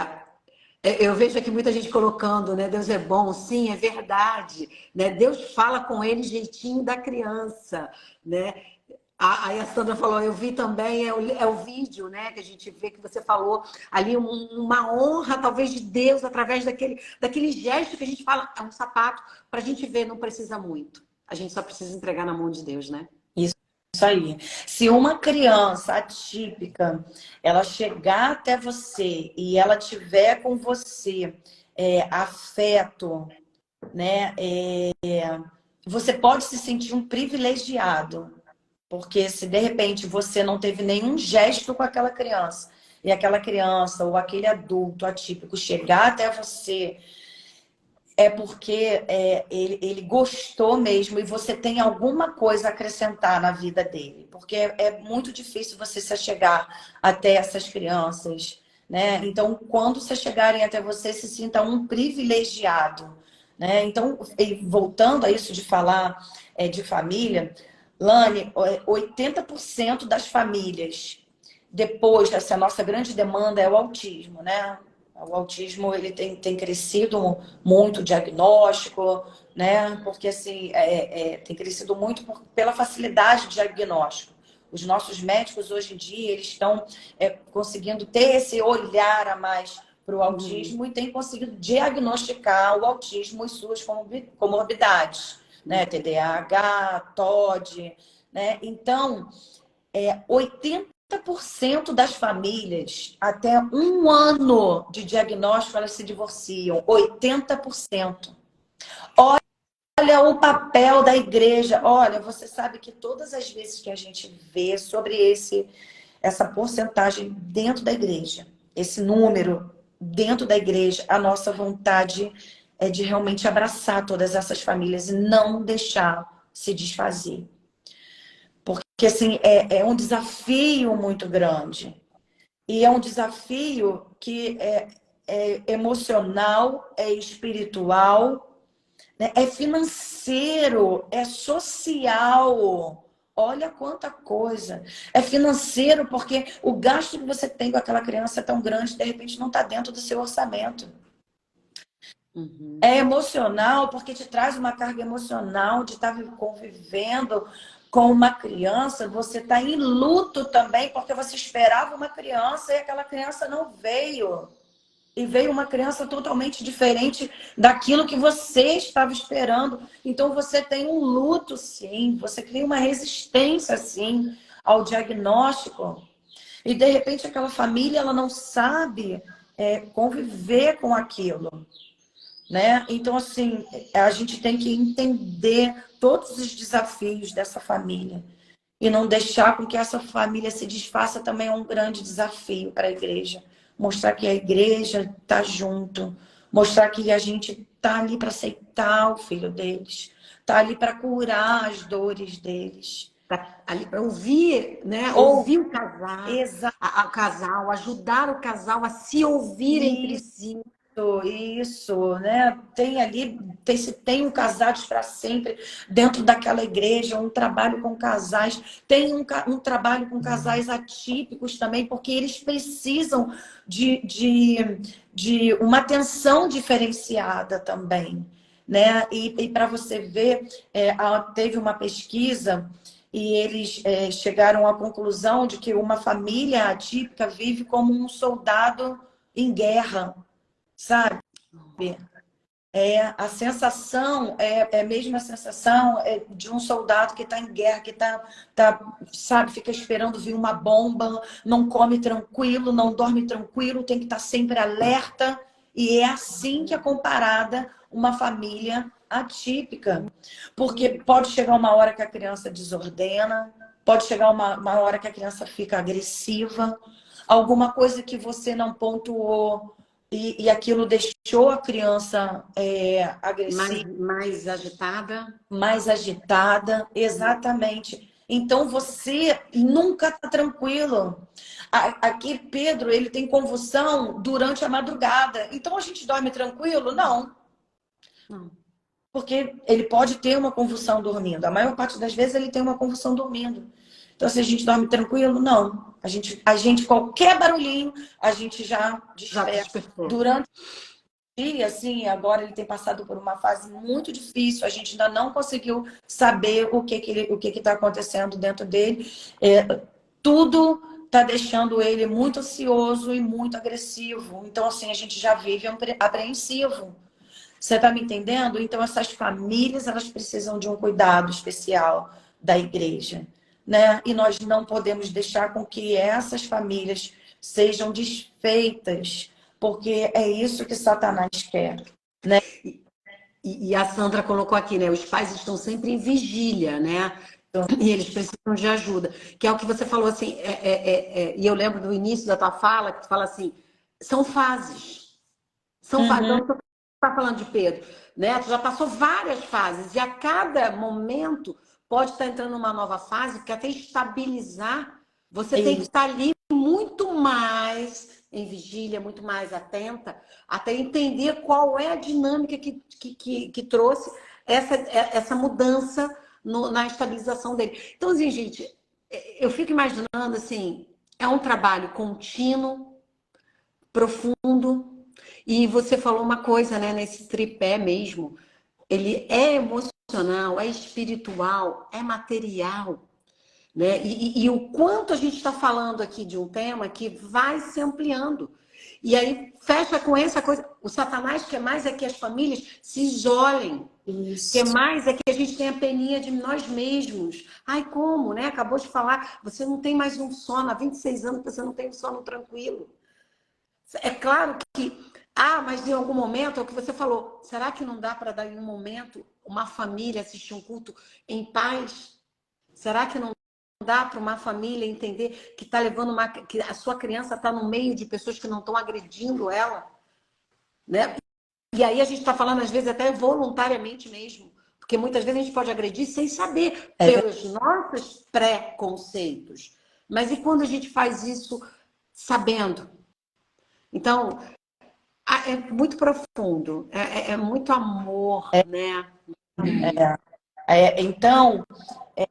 é, eu vejo aqui muita gente colocando, né? Deus é bom, sim, é verdade, né? Deus fala com ele jeitinho da criança, né? Aí a Sandra falou, eu vi também, é o vídeo, né, que a gente vê que você falou ali, uma honra, talvez, de Deus, através daquele gesto que a gente fala, é um sapato, para a gente ver, não precisa muito. A gente só precisa entregar na mão de Deus, né? Isso aí. Se uma criança atípica, ela chegar até você e ela tiver com você afeto, né? Você pode se sentir um privilegiado, porque se de repente você não teve nenhum gesto com aquela criança, e aquela criança ou aquele adulto atípico chegar até você, é porque ele gostou mesmo e você tem alguma coisa a acrescentar na vida dele. Porque é muito difícil você se chegar até essas crianças, né? Então, quando se chegarem até você, se sinta um privilegiado, né? Então, voltando a isso de falar de família, Lani, 80% das famílias, depois dessa nossa grande demanda é o autismo, né? O autismo ele tem crescido muito, o diagnóstico, né? Porque assim, tem crescido muito pela facilidade de diagnóstico. Os nossos médicos hoje em dia eles estão conseguindo ter esse olhar a mais para o autismo e têm conseguido diagnosticar o autismo e suas comorbidades, né? TDAH, TOD, né? Então, 80% das famílias, até um ano de diagnóstico, elas se divorciam. 80%. Olha o papel da igreja. Olha, você sabe que todas as vezes que a gente vê sobre essa porcentagem dentro da igreja, esse número dentro da igreja, a nossa vontade é de realmente abraçar todas essas famílias e não deixar se desfazer. Porque, assim, é um desafio muito grande. E é um desafio que é emocional, é espiritual, né? É financeiro, é social. Olha quanta coisa. É financeiro porque o gasto que você tem com aquela criança é tão grande, de repente não está dentro do seu orçamento. É emocional porque te traz uma carga emocional de estar convivendo com uma criança. Você está em luto também porque você esperava uma criança e aquela criança não veio. E veio uma criança totalmente diferente daquilo que você estava esperando. Então você tem um luto, sim. Você cria uma resistência, sim, ao diagnóstico. E de repente aquela família ela não sabe conviver com aquilo. Né? Então, assim, a gente tem que entender todos os desafios dessa família e não deixar com que essa família se desfaça também é um grande desafio para a igreja. Mostrar que a igreja está junto, mostrar que a gente está ali para aceitar o filho deles, está ali para curar as dores deles. Tá ali para ouvir, né? Ou Ouvir o casal, ajudar o casal a se ouvir entre si. Isso, né? Tem ali, tem um Casados para Sempre dentro daquela igreja, um trabalho com casais, tem um trabalho com casais atípicos também, porque eles precisam de uma atenção diferenciada também, né? E para você ver, teve uma pesquisa e eles chegaram à conclusão de que uma família atípica vive como um soldado em guerra. Sabe? A sensação, é mesmo a sensação de um soldado que está em guerra, que sabe, fica esperando vir uma bomba, não come tranquilo, não dorme tranquilo, tem que estar sempre alerta. E é assim que é comparada uma família atípica. Porque pode chegar uma hora que a criança desordena, pode chegar uma hora que a criança fica agressiva, alguma coisa que você não pontuou, e aquilo deixou a criança agressiva. Mais agitada. Mais agitada, exatamente. Então, você nunca está tranquilo. Aqui, Pedro, ele tem convulsão durante a madrugada. Então, a gente dorme tranquilo? Não. Não. porque ele pode ter uma convulsão dormindo. A maior parte das vezes ele tem uma convulsão dormindo. Então, se a gente dorme tranquilo, não. Qualquer barulhinho, a gente já Já desperta. despertou. Durante o dia, assim, agora ele tem passado por uma fase muito difícil. A gente ainda não conseguiu saber o que está acontecendo dentro dele. Tudo está deixando ele muito ansioso e muito agressivo. Então, assim, a gente já vive apreensivo. Você está me entendendo? Então, essas famílias, elas precisam de um cuidado especial da igreja, né? E nós não podemos deixar com que essas famílias sejam desfeitas, porque é isso que Satanás quer, né? E a Sandra colocou aqui, né? Os pais estão sempre em vigília, né? E eles precisam de ajuda. Que é o que você falou, assim, e eu lembro do início da tua fala, que tu fala assim, são fases. São fases. Uhum. Então, tu está falando de Pedro, né? Tu já passou várias fases, e a cada momento pode estar entrando numa nova fase, porque até estabilizar, você tem que estar ali muito mais em vigília, muito mais atenta, até entender qual é a dinâmica que trouxe essa mudança na estabilização dele. Então, assim, gente, eu fico imaginando, assim, é um trabalho contínuo, profundo, e você falou uma coisa, né, nesse tripé mesmo, ele é emocional, é espiritual, é material, né? E o quanto a gente está falando aqui de um tema que vai se ampliando. E aí fecha com essa coisa. O Satanás quer mais é que as famílias se isolem. Quer mais é que a gente tenha peninha de nós mesmos. Ai, como, né? Acabou de falar, você não tem mais um sono. Há 26 anos você não tem um sono tranquilo. É claro que... mas em algum momento, é o que você falou. Será que não dá para dar em um momento uma família assistir um culto em paz? Será que não dá para uma família entender que está levando que a sua criança está no meio de pessoas que não estão agredindo ela, né? E aí a gente está falando às vezes até voluntariamente mesmo, porque muitas vezes a gente pode agredir sem saber pelos nossos preconceitos. Mas e quando a gente faz isso sabendo? Então é muito profundo, é muito amor, né? Então,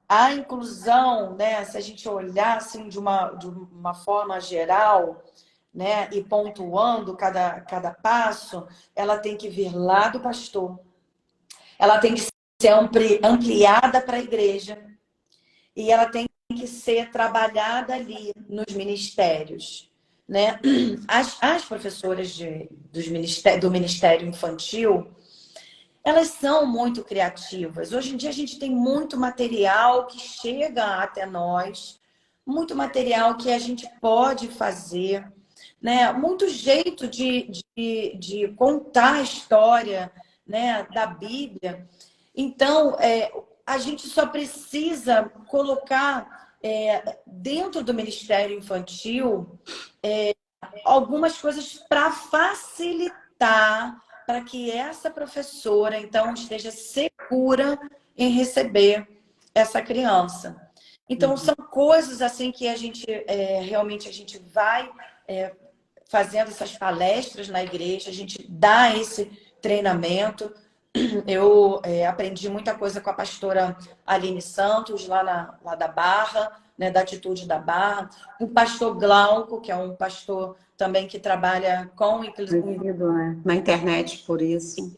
a inclusão, né, se a gente olhar assim de uma forma geral, né, e pontuando cada passo, ela tem que vir lá do pastor. Ela tem que ser ampliada para a igreja. E ela tem que ser trabalhada ali nos ministérios, né? As professoras do Ministério Infantil, elas são muito criativas. Hoje em dia a gente tem muito material que chega até nós, muito material que a gente pode fazer, né? Muito jeito de contar a história, né, da Bíblia. Então, a gente só precisa colocar dentro do Ministério Infantil algumas coisas para facilitar para que essa professora, então, esteja segura em receber essa criança. Então, são coisas assim que a gente realmente a gente vai fazendo essas palestras na igreja, a gente dá esse treinamento. Eu aprendi muita coisa com a pastora Aline Santos, lá da Barra, né, da Atitude da Barra. O pastor Glauco, que é um pastor também que trabalha com... Na internet, por isso.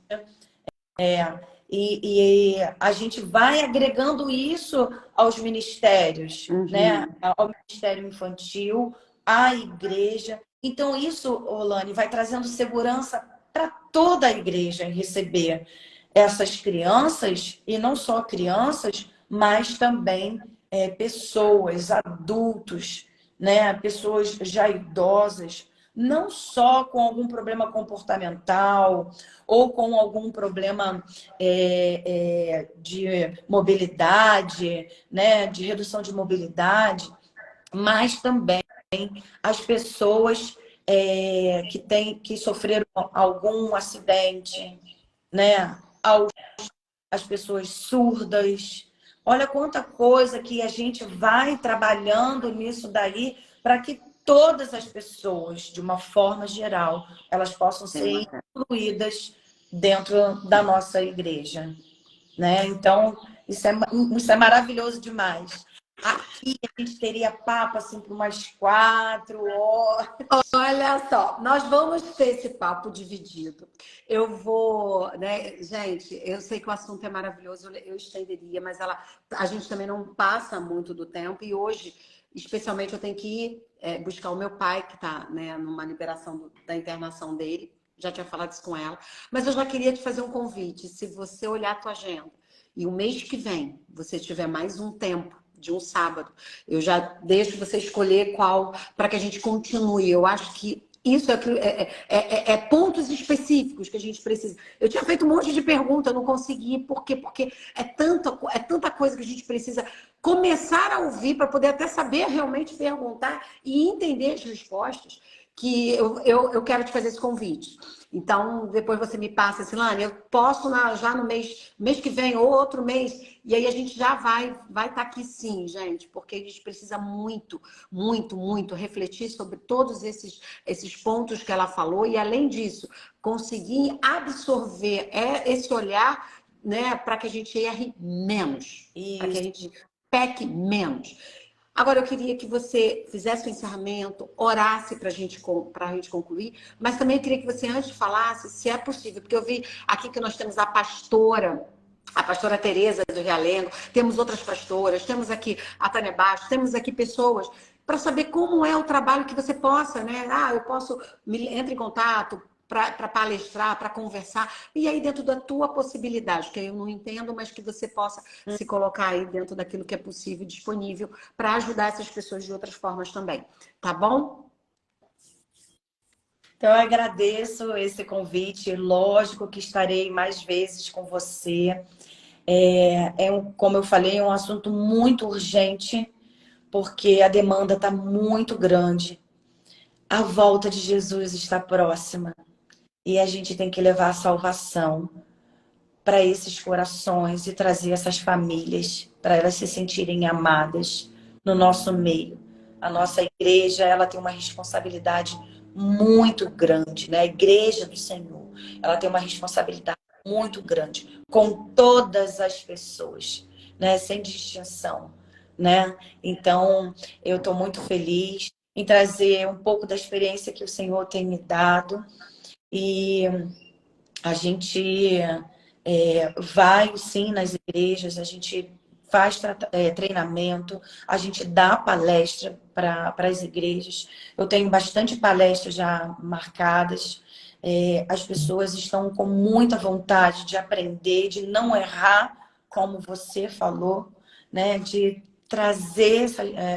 E a gente vai agregando isso aos ministérios, né? Ao Ministério Infantil, à igreja. Então, isso, Olane, vai trazendo segurança para toda a igreja em receber essas crianças, e não só crianças, mas também pessoas, adultos, né? Pessoas já idosas, não só com algum problema comportamental ou com algum problema de mobilidade, né? De redução de mobilidade, mas também as pessoas que sofreram algum acidente, né? As pessoas surdas. Olha quanta coisa que a gente vai trabalhando nisso daí para que todas as pessoas, de uma forma geral, elas possam ser incluídas dentro da nossa igreja, né? Então, isso é maravilhoso demais. Aqui a gente teria papo assim por umas 4 horas. Olha só, nós vamos ter esse papo dividido. Eu vou, né, gente, eu sei que o assunto é maravilhoso, eu estenderia, mas a gente também não passa muito do tempo e hoje, especialmente, eu tenho que ir buscar o meu pai, que está, né, numa liberação da internação dele. Já tinha falado isso com ela, mas eu já queria te fazer um convite. Se você olhar a tua agenda e o mês que vem você tiver mais um tempo de um sábado, eu já deixo você escolher qual para que a gente continue. Eu acho que isso é pontos específicos que a gente precisa. Eu tinha feito um monte de perguntas, eu não consegui. Por quê? Porque é tanta coisa que a gente precisa começar a ouvir para poder até saber realmente perguntar e entender as respostas, que eu quero te fazer esse convite. Então, depois você me passa, Silane, eu posso já no mês que vem ou outro mês, e aí a gente já vai estar aqui sim, gente, porque a gente precisa muito, muito, muito refletir sobre todos esses pontos que ela falou, e além disso, conseguir absorver esse olhar, né, para que a gente erre menos, para que a gente peque menos. Agora, eu queria que você fizesse o encerramento, orasse para a gente concluir, mas também eu queria que você antes falasse se é possível, porque eu vi aqui que nós temos a pastora Tereza do Realengo, temos outras pastoras, temos aqui a Tânia Bastos, temos aqui pessoas para saber como é o trabalho que você possa, né? Eu posso, entre em contato para palestrar, para conversar, e aí dentro da tua possibilidade, que eu não entendo, mas que você possa se colocar aí dentro daquilo que é possível e disponível para ajudar essas pessoas de outras formas também. Tá bom? Então, eu agradeço esse convite. Lógico que estarei mais vezes com você. Como eu falei, é um assunto muito urgente, porque a demanda está muito grande. A volta de Jesus está próxima. E a gente tem que levar a salvação para esses corações e trazer essas famílias para elas se sentirem amadas no nosso meio. A nossa igreja, ela tem uma responsabilidade muito grande, né? A igreja do Senhor, ela tem uma responsabilidade muito grande com todas as pessoas, né? Sem distinção, né? Então, eu estou muito feliz em trazer um pouco da experiência que o Senhor tem me dado e a gente vai sim nas igrejas, a gente faz treinamento, a gente dá palestra para as igrejas. Eu tenho bastante palestras já marcadas. As pessoas estão com muita vontade de aprender, de não errar, como você falou, né? De trazer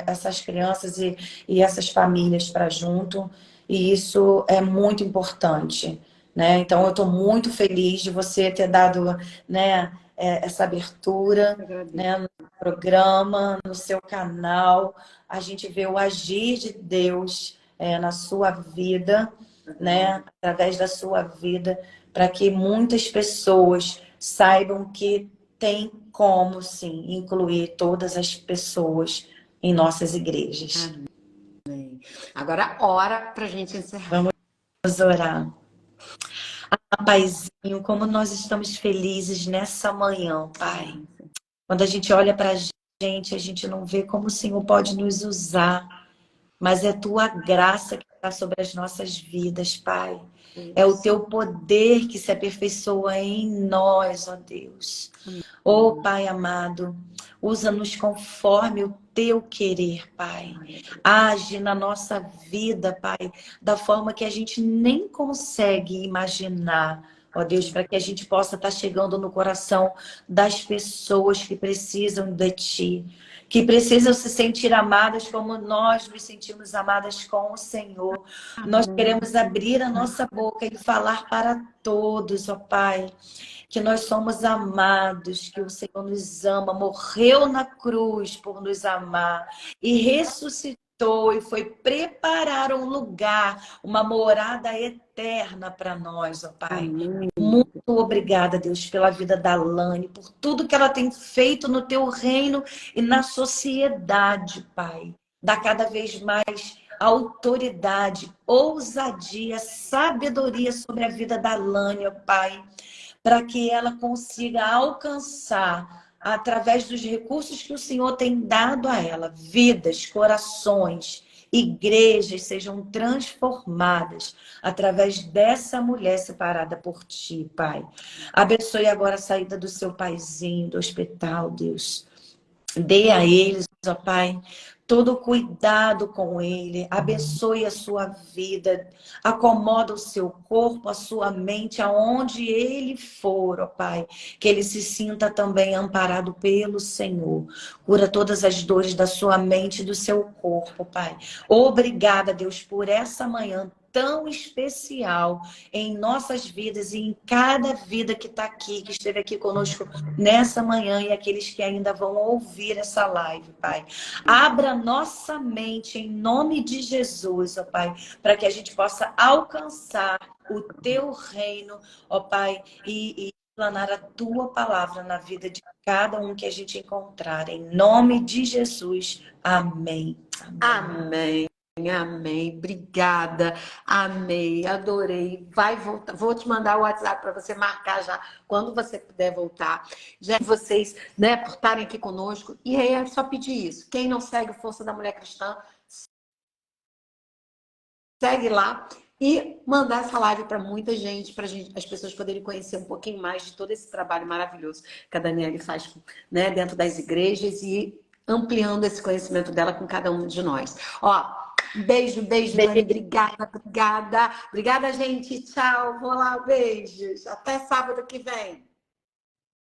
essas crianças e essas famílias para junto. E isso é muito importante, né? Então, eu estou muito feliz de você ter dado, né, essa abertura, né, no programa, no seu canal. A gente vê o agir de Deus na sua vida, né, através da sua vida, para que muitas pessoas saibam que tem como, sim, incluir todas as pessoas em nossas igrejas. Amém. Agora, hora para a gente encerrar. Vamos orar. Paizinho, como nós estamos felizes nessa manhã, Pai. Quando a gente olha para a gente não vê como o Senhor pode nos usar, mas é Tua graça que está sobre as nossas vidas, Pai. É o Teu poder que se aperfeiçoa em nós, ó Deus. Ó Pai amado, usa-nos conforme o Teu querer, Pai. Age na nossa vida, Pai, da forma que a gente nem consegue imaginar, ó Deus, para que a gente possa estar chegando no coração das pessoas que precisam de Ti, que precisam se sentir amadas como nós nos sentimos amadas com o Senhor. Nós queremos abrir a nossa boca e falar para todos, ó Pai, que nós somos amados, que o Senhor nos ama, morreu na cruz por nos amar e ressuscitou e foi preparar um lugar, uma morada eterna para nós, ó Pai. Muito obrigada, Deus, pela vida da Lani, por tudo que ela tem feito no Teu reino e na sociedade, Pai. Dá cada vez mais autoridade, ousadia, sabedoria sobre a vida da Lânia, Pai, para que ela consiga alcançar, através dos recursos que o Senhor tem dado a ela, vidas, corações, igrejas sejam transformadas através dessa mulher separada por Ti, Pai. Abençoe agora a saída do seu paizinho do hospital, Deus. Dê a eles, ó Pai, todo o cuidado com ele, abençoe a sua vida, acomoda o seu corpo, a sua mente, aonde ele for, ó Pai, que ele se sinta também amparado pelo Senhor. Cura todas as dores da sua mente e do seu corpo, Pai. Obrigada, Deus, por essa manhã tão especial em nossas vidas e em cada vida que está aqui, que esteve aqui conosco nessa manhã e aqueles que ainda vão ouvir essa live, Pai. Abra nossa mente em nome de Jesus, ó Pai, para que a gente possa alcançar o Teu reino, ó Pai, e planar a Tua palavra na vida de cada um que a gente encontrar. Em nome de Jesus. Amém. Amém. Amém, obrigada, amei, adorei. Vai voltar, vou te mandar o WhatsApp para você marcar já quando você puder voltar. Já vocês, né, por estarem aqui conosco. E aí é só pedir isso. Quem não segue Força da Mulher Cristã, segue lá e mandar essa live para muita gente, para as pessoas poderem conhecer um pouquinho mais de todo esse trabalho maravilhoso que a Daniele faz, né, dentro das igrejas e ampliando esse conhecimento dela com cada um de nós. Ó, beijo, beijo, Dani. Obrigada, obrigada. Obrigada, gente. Tchau. Vou lá, beijos. Até sábado que vem.